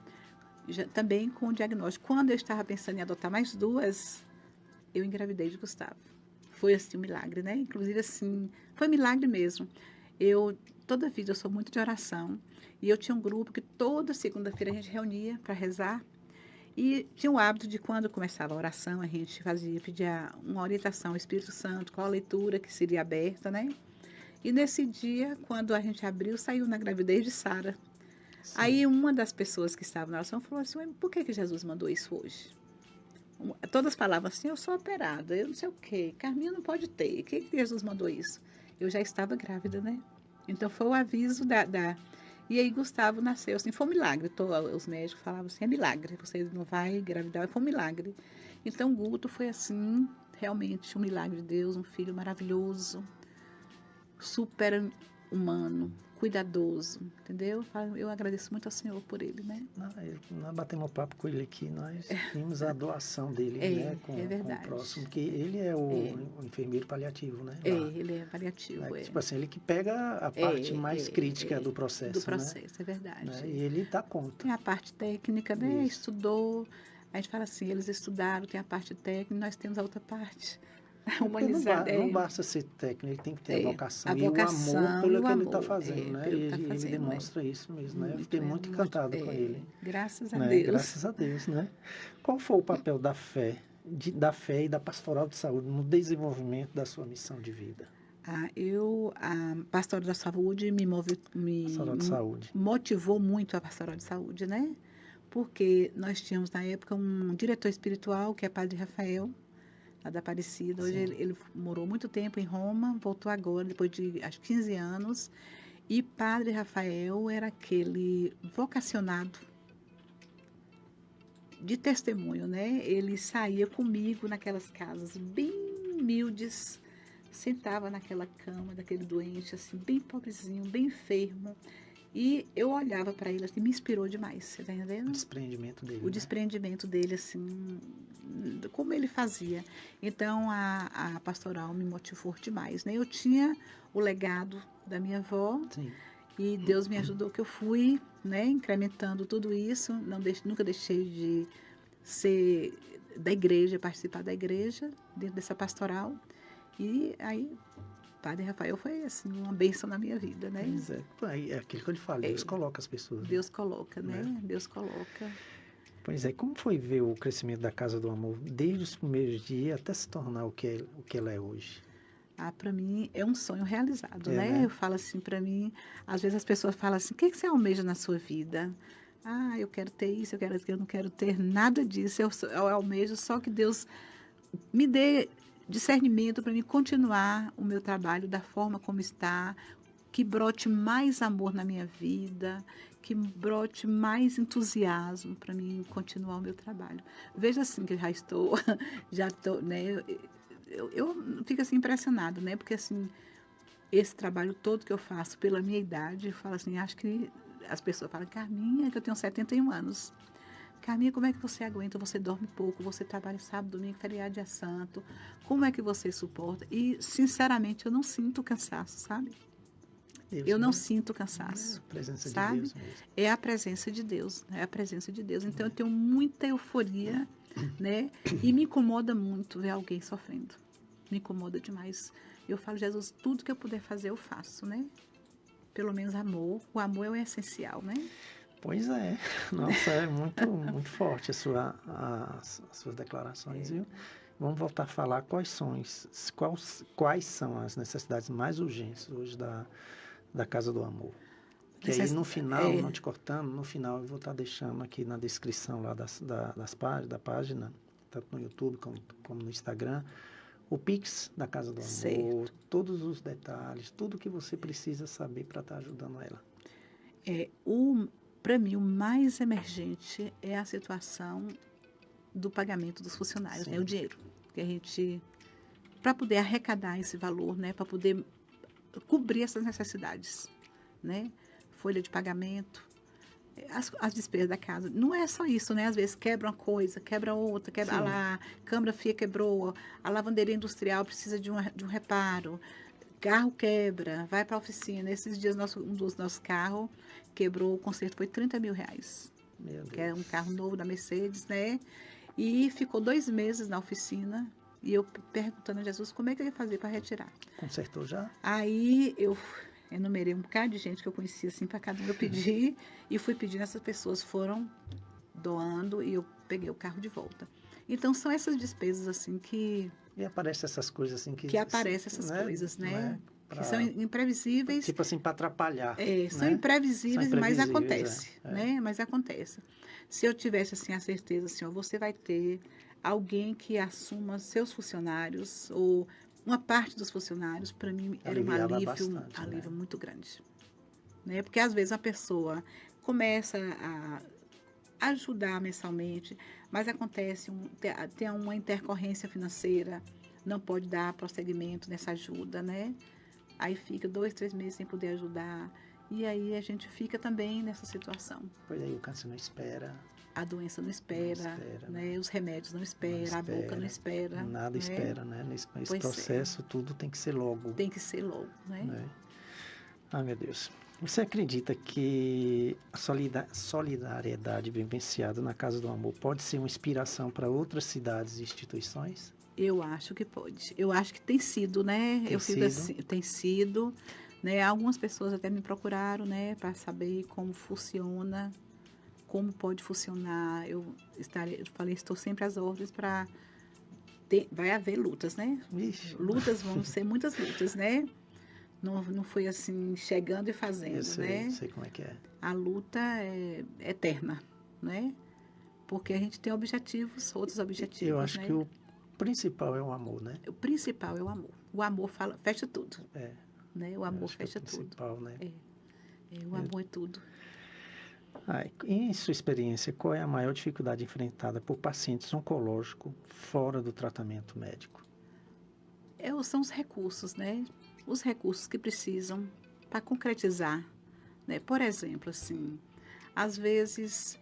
também com o diagnóstico. Quando eu estava pensando em adotar mais 2, eu engravidei de Gustavo. Foi, assim, um milagre, né? Inclusive, assim, foi milagre mesmo. Toda vida, eu sou muito de oração. E eu tinha um grupo que toda segunda-feira a gente reunia para rezar. E tinha o hábito de, quando começava a oração, a gente pedia uma orientação ao Espírito Santo, qual a leitura que seria aberta, né? E nesse dia, quando a gente abriu, saiu na gravidez de Sara. Aí uma das pessoas que estava na oração falou assim, por que Jesus mandou isso hoje? Todas falavam assim, eu sou operada, eu não sei o quê, Carminha não pode ter, que Jesus mandou isso? Eu já estava grávida, né? Então foi o aviso E aí Gustavo nasceu, assim, foi um milagre. Os médicos falavam assim, é milagre, você não vai engravidar, foi um milagre. Então Guto foi assim, realmente um milagre de Deus, um filho maravilhoso, super humano, cuidadoso, entendeu? Eu agradeço muito ao Senhor por ele, né? Nós batemos papo com ele aqui, nós vimos a doação dele, né? Com o próximo, que ele é o enfermeiro paliativo, né? Ele é paliativo, Tipo assim, ele que pega a parte mais crítica do processo, do processo, né? É verdade. Né? E ele dá conta. Tem a parte técnica, né? Isso. Estudou, a gente fala assim, eles estudaram, tem a parte técnica, nós temos a outra parte. Humanizada. Não basta ser técnico, ele tem que ter a vocação e o amor pelo que ele está fazendo, né? Ele demonstra isso mesmo, né? Eu fiquei muito encantado com ele. Graças a Deus. Graças a Deus, né? Qual foi o papel da fé e da pastoral de saúde no desenvolvimento da sua missão de vida? A pastoral da saúde motivou muito a pastoral de saúde, né? porque nós tínhamos na época um diretor espiritual, que é Padre Rafael, lá da Aparecida. Hoje ele morou muito tempo em Roma, voltou agora, depois de acho 15 anos. E Padre Rafael era aquele vocacionado de testemunho, né? Ele saía comigo naquelas casas bem humildes, sentava naquela cama daquele doente, assim, bem pobrezinho, bem enfermo. E eu olhava para ele, assim, me inspirou demais, você tá entendendo? O desprendimento dele. O desprendimento dele, assim, como ele fazia. Então, a pastoral me motivou demais, né? Eu tinha o legado da minha avó. Sim. E Deus me ajudou que eu fui, né, incrementando tudo isso. Nunca deixei de ser da igreja, participar da igreja, dentro dessa pastoral. E aí, Padre Rafael foi, assim, uma bênção na minha vida, né? Pois é. É aquilo que eu lhe falo, Deus coloca as pessoas. Deus coloca, né? Né? Deus coloca. Pois é, como foi ver o crescimento da Casa do Amor desde os primeiros dias até se tornar o que ela é hoje? Para mim é um sonho realizado, né? Né? Eu falo assim, para mim, às vezes as pessoas falam assim, o que você almeja na sua vida? Eu quero ter isso, eu não quero ter nada disso, eu almejo só que Deus me dê discernimento para mim continuar o meu trabalho da forma como está, que brote mais amor na minha vida, que brote mais entusiasmo para mim continuar o meu trabalho. Veja assim que eu já estou, né? Eu fico assim impressionada, né? Porque assim, esse trabalho todo que eu faço pela minha idade, eu falo assim, acho que as pessoas falam, Carminha, que eu tenho 71 anos. Carminha, como é que você aguenta? Você dorme pouco, você trabalha sábado, domingo, feriado, dia santo. Como é que você suporta? E, sinceramente, eu não sinto cansaço, sabe? Eu não sinto cansaço. É a presença sabe? de Deus mesmo. É a presença de Deus, é a presença de Deus. Então, eu tenho muita euforia, né? E me incomoda muito ver alguém sofrendo. Me incomoda demais. Eu falo, Jesus, tudo que eu puder fazer, eu faço, né? Pelo menos amor. O amor é o essencial, né? Pois é. Nossa, é muito, muito forte as suas declarações, viu? Vamos voltar a falar quais são as necessidades mais urgentes hoje da Casa do Amor. Que aí no final, não te cortando, no final eu vou estar deixando aqui na descrição lá da página, tanto no YouTube como no Instagram, o Pix da Casa do Amor, Certo. todos os detalhes, tudo que você precisa saber para estar ajudando ela. Para mim, o mais emergente é a situação do pagamento dos funcionários, né? O dinheiro que a gente, para poder arrecadar esse valor, né? Para poder cobrir essas necessidades, né? Folha de pagamento, as despesas da casa. Não é só isso, né? Às vezes quebra uma coisa, quebra outra, a câmara fria quebrou, a lavanderia industrial precisa de um reparo, carro quebra, vai para a oficina. Esses dias um dos nossos carros quebrou, o conserto foi R$30 mil. Meu Deus. Que é um carro novo da Mercedes, né? E ficou 2 meses na oficina. E eu perguntando a Jesus como é que eu ia fazer para retirar. Consertou já? Aí eu enumerei um bocado de gente que eu conhecia, assim, para cada um eu pedi. E fui pedindo, essas pessoas foram doando e eu peguei o carro de volta. Então, são essas despesas, assim, que... E aparecem essas coisas assim que aparecem essas coisas, né? Que são imprevisíveis. Tipo assim, para atrapalhar. São imprevisíveis, mas acontece, né? Mas acontece. Se eu tivesse, assim, a certeza, assim, ó, você vai ter alguém que assuma seus funcionários ou uma parte dos funcionários, para mim era um alívio muito grande, né? Porque às vezes a pessoa começa a ajudar mensalmente, mas acontece tem uma intercorrência financeira, não pode dar prosseguimento nessa ajuda, né? Aí fica 2, 3 meses sem poder ajudar, e aí a gente fica também nessa situação. Pois aí o câncer não espera. A doença não espera, né? Os remédios não esperam, a boca não espera. Nada né? espera, né? Nesse processo, tudo tem que ser logo. Tem que ser logo, né? Ah, meu Deus. Você acredita que a solidariedade vivenciada na Casa do Amor pode ser uma inspiração para outras cidades e instituições? Eu acho que pode. Eu acho que tem sido, né? Tem sido, né? Algumas pessoas até me procuraram, né? Para saber como funciona, como pode funcionar. Eu falei, estou sempre às ordens para... Vai haver lutas, né? Vixe. Lutas, vão ser muitas lutas, né? Não foi assim, chegando e fazendo, Eu sei, né? sei como é que é. A luta é eterna, né? Porque a gente tem objetivos, outros objetivos, Eu acho né? que o principal é o amor, né? O principal é o amor. O amor fecha tudo, É, né? O eu amor acho que é o fecha tudo. principal, né? O amor é tudo. Em sua experiência, qual é a maior dificuldade enfrentada por pacientes oncológicos fora do tratamento médico? São os recursos, né? Os recursos que precisam para concretizar, né? Por exemplo, assim, às vezes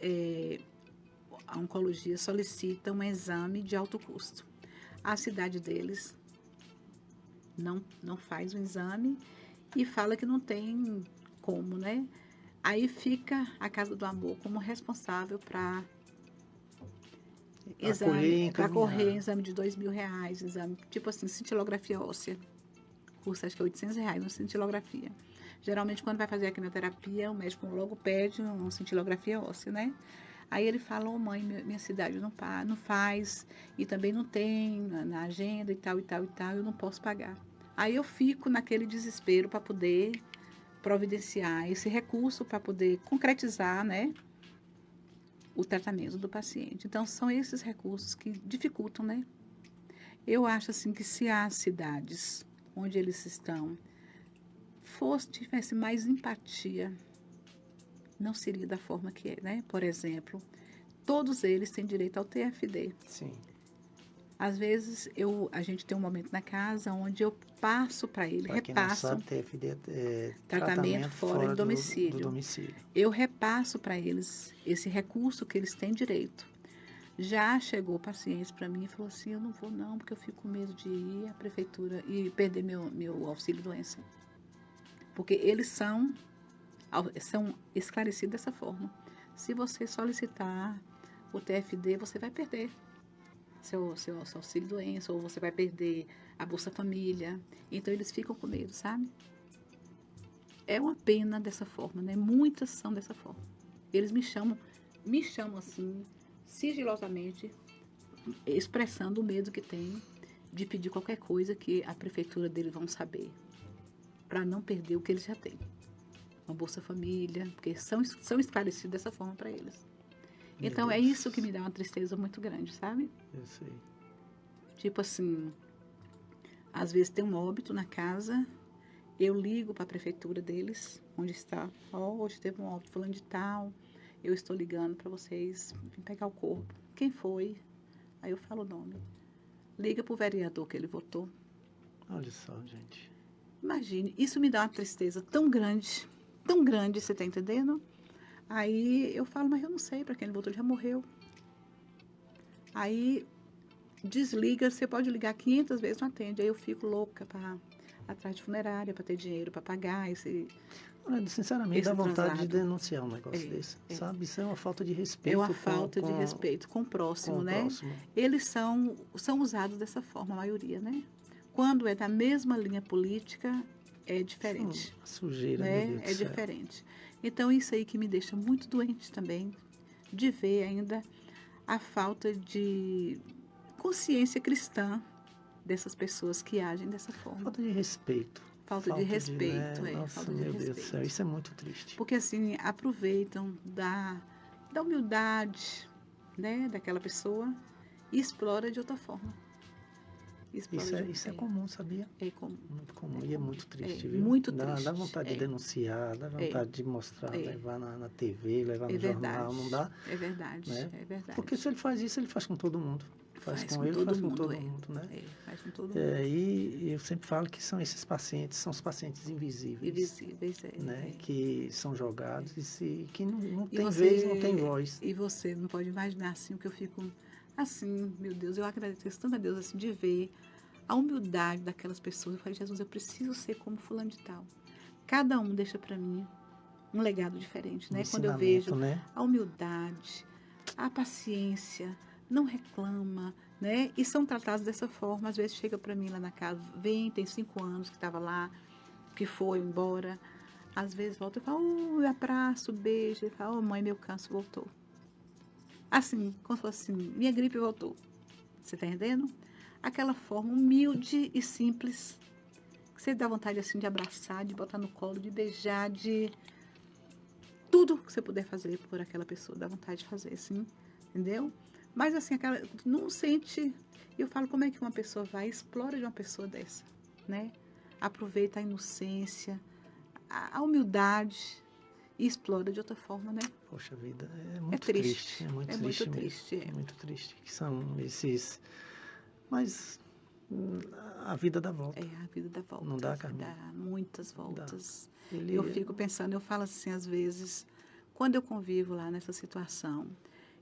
a oncologia solicita um exame de alto custo. A cidade deles não faz o exame e fala que não tem como, né? Aí fica a Casa do Amor como responsável para Acolher e para correr encaminhar. exame de R$ 2.000, exame tipo assim, cintilografia óssea. Custa acho que R$ 800 uma cintilografia. Geralmente quando vai fazer a quimioterapia, o médico logo pede uma cintilografia óssea, né? Aí ele fala, oh, mãe, minha cidade não faz, e também não tem na agenda e tal, eu não posso pagar. Aí eu fico naquele desespero para poder providenciar esse recurso, para poder concretizar, né, o tratamento do paciente. Então, são esses recursos que dificultam, né? Eu acho, assim, que se as cidades onde eles estão tivesse mais empatia, não seria da forma que é, né? Por exemplo, todos eles têm direito ao TFD. Sim. Às vezes, a gente tem um momento na casa onde eu passo para ele, Para quem não repasso sabe, TFD é tratamento fora de do domicílio. domicílio. Eu repasso para eles esse recurso que eles têm direito. Já chegou pacientes para mim e falou assim, eu não vou não, porque eu fico com medo de ir à prefeitura e perder meu auxílio-doença. Porque eles são esclarecidos dessa forma. Se você solicitar o TFD, você vai perder seu auxílio-doença, ou você vai perder a Bolsa Família. Então, eles ficam com medo, sabe? É uma pena dessa forma, né? Muitas são dessa forma. Eles me chamam assim, sigilosamente, expressando o medo que tem de pedir qualquer coisa que a prefeitura deles vão saber, para não perder o que eles já têm. Uma Bolsa Família, porque são esclarecidos dessa forma para eles. Então, é isso que me dá uma tristeza muito grande, sabe? Eu sei. Tipo assim, às vezes tem um óbito na casa, eu ligo para a prefeitura deles, onde está, hoje teve um óbito fulano de tal, eu estou ligando para vocês vir pegar o corpo. Quem foi? Aí eu falo o nome. Liga para o vereador que ele votou. Olha só, gente. Imagine, isso me dá uma tristeza tão grande, você tá entendendo? Aí eu falo, mas eu não sei para quem ele votou, ele já morreu. Aí desliga, você pode ligar 500 vezes, não atende. Aí eu fico louca para atrás de funerária, para ter dinheiro para pagar Olha, sinceramente, esse dá vontade de translado. denunciar um negócio desse, sabe? Isso é uma falta de É respeito uma falta de respeito com o próximo, com o né? próximo. Eles são usados dessa forma, a maioria, né? Quando é da mesma linha política, é diferente. Sujeira, Né? meu Deus do É céu. diferente. Então, isso aí que me deixa muito doente também, de ver ainda a falta de consciência cristã dessas pessoas que agem dessa forma. Falta de respeito. Falta de respeito, Nossa, falta de meu Deus do respeito. céu, isso é muito triste. Porque, assim, aproveitam da humildade, né, daquela pessoa e explora de outra forma. Isso é comum, sabia? É comum. Muito comum. E é muito triste, É viu? muito Dá triste. vontade de denunciar, dá vontade de mostrar, levar na TV, levar no jornal, não dá? É verdade, Né? é verdade. Porque se ele faz isso, ele faz com todo mundo. Faz com ele, todo faz com mundo, todo mundo, né? Faz com todo mundo. E eu sempre falo que são esses pacientes, são os pacientes invisíveis. Invisíveis, né? Que são jogados e que não tem você, vez, não tem voz. E você não pode imaginar, assim, o que eu fico, assim, meu Deus, eu agradeço tanto a Deus, assim, de ver a humildade daquelas pessoas. Eu falei, Jesus, eu preciso ser como fulano de tal. Cada um deixa para mim um legado diferente, né? Quando eu vejo, né? A humildade, a paciência, não reclama, né? E são tratados dessa forma. Às vezes chega para mim lá na casa, tem 5 anos que estava lá, que foi embora. Às vezes volta e fala, abraço, beijo. Ele fala, mãe, meu câncer voltou. Assim, como se fosse assim, minha gripe voltou. Você tá entendendo? Aquela forma humilde e simples, que você dá vontade assim de abraçar, de botar no colo, de beijar, tudo que você puder fazer por aquela pessoa, dá vontade de fazer, assim, entendeu? Mas assim, aquela, não sente... Eu falo, como é que uma pessoa vai e explora de uma pessoa dessa, né? Aproveita a inocência, a humildade e explora de outra forma, né? Poxa vida, é muito triste. triste. É muito É triste muito mesmo. triste, é. É muito triste. Que são esses... Mas a vida dá volta. É, a vida dá voltas. Não dá, Carminha? Dá muitas voltas. Ele... Eu fico pensando, eu falo assim, às vezes, quando eu convivo lá nessa situação,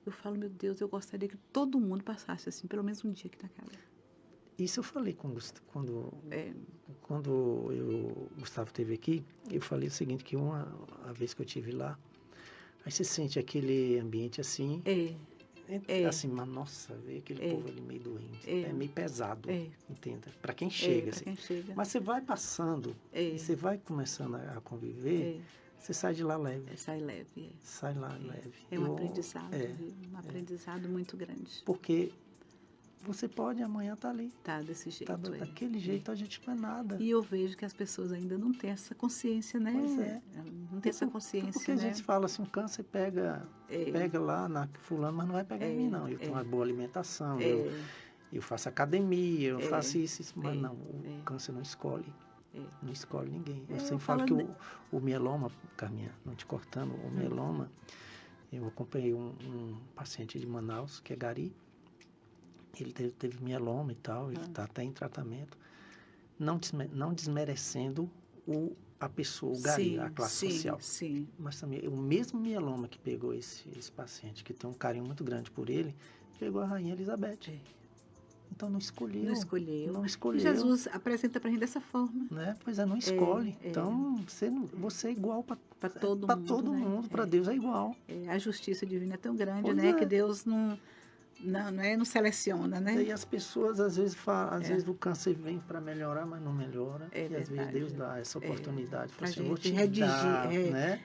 eu falo, meu Deus, eu gostaria que todo mundo passasse assim, pelo menos um dia aqui na casa. Isso eu falei com o Gustavo, quando o Gustavo esteve aqui, eu falei o seguinte, que a vez que eu estive lá, aí você sente aquele ambiente assim, assim, mas nossa, ver aquele povo ali meio doente, é meio pesado, entenda, para quem chega, assim. Quem chega. Mas você vai passando, e você vai começando a conviver, você sai de lá leve. Sai leve. Sai lá leve. É um aprendizado, um aprendizado muito grande. Porque você pode amanhã estar ali. Tá desse jeito. Tá daquele jeito, a gente não é nada. E eu vejo que as pessoas ainda não têm essa consciência, né? Pois é. Não tem essa consciência, porque a gente fala assim, um câncer pega lá na fulano, mas não vai pegar em mim, não. Eu tenho uma boa alimentação, eu faço academia, eu faço isso, mas não, o câncer não escolhe. Não escolhe ninguém. Eu sempre falo que o mieloma, Carminha, não te cortando, o mieloma, eu acompanhei um paciente de Manaus, que é Gari, ele teve mieloma e tal, ele está até em tratamento, não desmerecendo a pessoa, o Gari, a classe social. Sim. Mas também, o mesmo mieloma que pegou esse paciente, que tem um carinho muito grande por ele, pegou a Rainha Elizabeth. Então não escolheu. Não escolheu. E Jesus apresenta para a gente dessa forma. Né? Pois é, não escolhe. Então você é igual para todo mundo, para Deus é igual. A justiça divina é tão grande, né? Que Deus não seleciona, né? E as pessoas às vezes falam, às vezes o câncer vem para melhorar, mas não melhora. E às vezes Deus dá essa oportunidade para você. Vou te dar, né?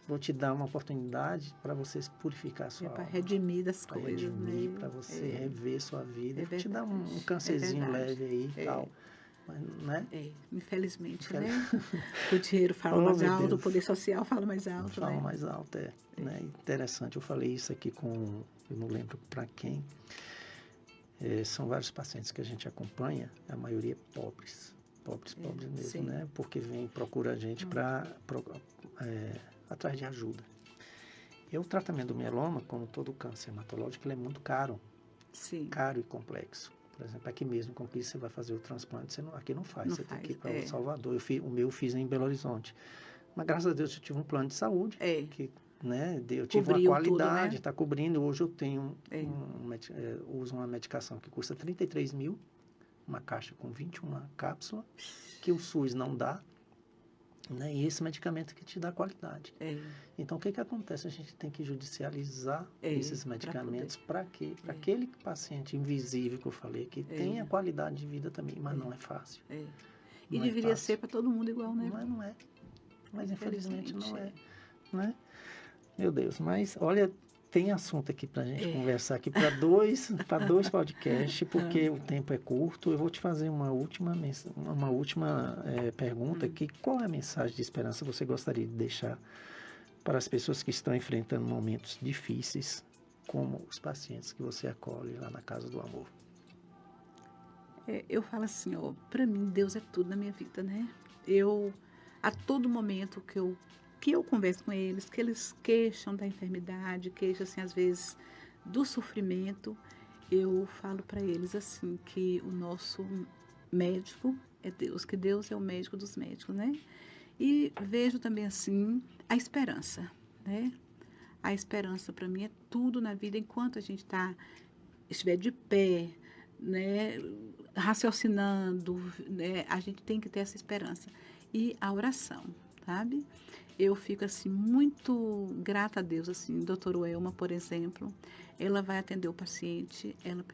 Vou te dar uma oportunidade para você purificar a sua alma. Para redimir das coisas. Redimir, para você rever sua vida. Vou te dar um câncerzinho leve aí e tal. Mas, né? Infelizmente, né? O dinheiro fala mais alto, o poder social fala mais alto, fala mais alto, né? Interessante, eu falei isso aqui eu não lembro para quem. São vários pacientes que a gente acompanha, a maioria pobres mesmo, né? Porque procura a gente atrás de ajuda. E o tratamento do mieloma, como todo câncer hematológico, ele é muito caro. Caro e complexo. Por exemplo, aqui mesmo, com que você vai fazer o transplante, aqui não faz, você tem que ir para Salvador. O meu fiz em Belo Horizonte. Mas graças a Deus eu tive um plano de saúde, que, né, eu tive uma qualidade, está cobrindo. Hoje eu tenho uso uma medicação que custa 33 mil, uma caixa com 21 cápsulas, que o SUS não dá. Né? E esse medicamento que te dá qualidade. Então, o que acontece? A gente tem que judicializar esses medicamentos para quê? Para aquele paciente invisível que eu falei, que tenha qualidade de vida também, mas não é fácil. E deveria ser para todo mundo igual, né? Mas não é. Mas infelizmente não é. Né? Meu Deus, mas olha, tem assunto aqui para a gente conversar aqui para dois podcasts, porque o tempo é curto. Eu vou te fazer uma última pergunta aqui. Qual é a mensagem de esperança que você gostaria de deixar para as pessoas que estão enfrentando momentos difíceis, como os pacientes que você acolhe lá na Casa do Amor? Eu falo assim, para mim Deus é tudo na minha vida, né? A todo momento que eu converso com eles, que eles queixam da enfermidade, queixam, assim, às vezes, do sofrimento, eu falo para eles, assim, que o nosso médico é Deus, que Deus é o médico dos médicos, né? E vejo também, assim, a esperança, né? A esperança, para mim, é tudo na vida, enquanto a gente estiver de pé, né? Raciocinando, né? A gente tem que ter essa esperança. E a oração, sabe? Eu fico, assim, muito grata a Deus, assim, doutora Welma, por exemplo, ela vai atender o paciente, ela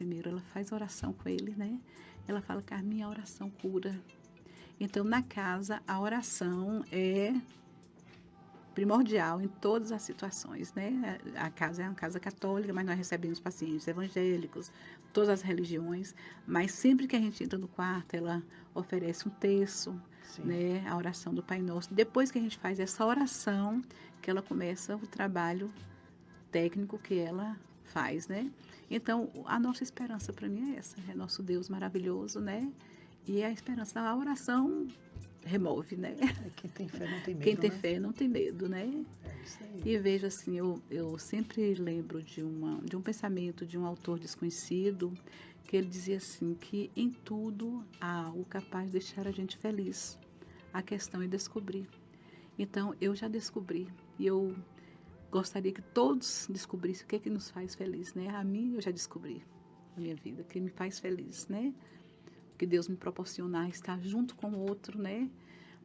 faz oração com ele, né? Ela fala, Carminha, a oração cura. Então, na casa, a oração é primordial em todas as situações, né? A casa é uma casa católica, mas nós recebemos pacientes evangélicos, todas as religiões, mas sempre que a gente entra no quarto, ela oferece um terço, né? A oração do Pai Nosso. Depois que a gente faz essa oração, que ela começa o trabalho técnico que ela faz, né? Então, a nossa esperança para mim é essa, é nosso Deus maravilhoso, né? E a esperança, a oração remove, né? Quem tem fé não tem medo, Quem tem né? fé não tem medo, né? É isso aí. E vejo assim, eu sempre lembro de um pensamento de um autor desconhecido, que ele dizia assim, que em tudo há algo capaz de deixar a gente feliz. A questão é descobrir. Então, eu já descobri, e eu gostaria que todos descobrissem o que é que nos faz feliz, né? A mim, eu já descobri na minha vida, o que me faz feliz, né? Que Deus me proporcionar estar junto com o outro, né?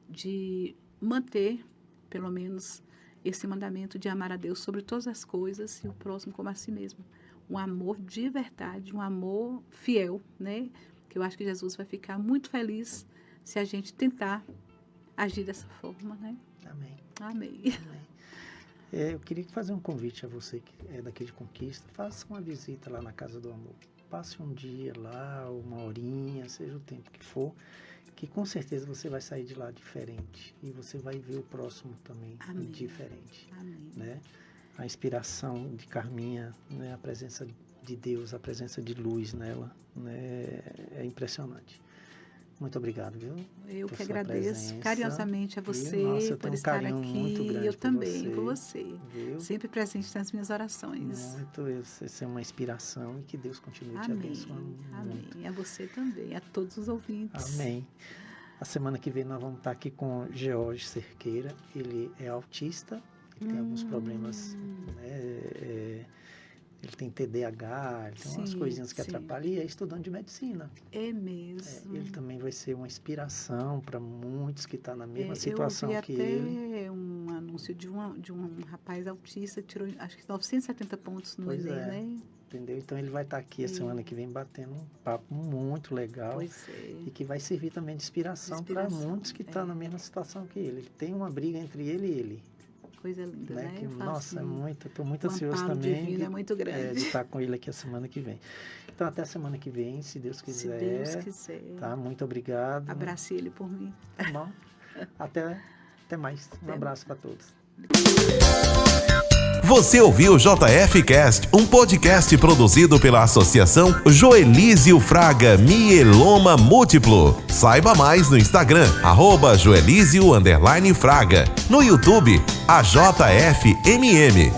De manter, pelo menos, esse mandamento de amar a Deus sobre todas as coisas e o próximo como a si mesmo. Um amor de verdade, um amor fiel, né? Que eu acho que Jesus vai ficar muito feliz se a gente tentar agir dessa forma, né? Amém. Amém. Amém. Eu queria fazer um convite a você que é daqui de Conquista. Faça uma visita lá na Casa do Amor. Passe um dia lá, uma horinha, seja o tempo que for, que com certeza você vai sair de lá diferente. E você vai ver o próximo também diferente. Amém. Né? A inspiração de Carminha, né? A presença de Deus, a presença de luz nela, né? É impressionante. Muito obrigado, viu? Eu por que sua agradeço presença. carinhosamente a você Nossa, eu por tenho um estar carinho muito aqui. grande Eu por também, por você. Viu? Sempre presente nas minhas orações. Muito, você ser uma inspiração e que Deus continue te Amém. abençoando Amém. muito. A você também, a todos os ouvintes. Amém. A semana que vem nós vamos estar aqui com George Cerqueira. Ele é autista, ele tem alguns problemas, né? Ele tem TDAH, ele tem umas coisinhas que atrapalham e é estudante de medicina. É mesmo. Ele também vai ser uma inspiração para muitos que estão na mesma situação eu vi que até ele. um anúncio de um rapaz autista que tirou, acho que 970 pontos no Pois Enem, é. né? Entendeu? Então ele vai estar aqui a semana que vem batendo um papo muito legal. Pois é. E que vai servir também de inspiração para muitos que estão na mesma situação que ele. Ele tem uma briga entre ele e ele. Coisa linda, Né? né? Que, nossa, é assim, muito, estou muito o ansioso amparo também divino é muito grande. de estar com ele aqui a semana que vem. Então até a semana que vem, se Deus quiser. Se Deus quiser. Tá? Muito obrigado. Abrace ele por mim. Tá bom. Até mais. Um abraço para todos. Você ouviu o JF Cast, um podcast produzido pela Associação Joelísio Fraga Mieloma Múltiplo. Saiba mais no Instagram, @Joelísio_Fraga. No YouTube, AJFMM.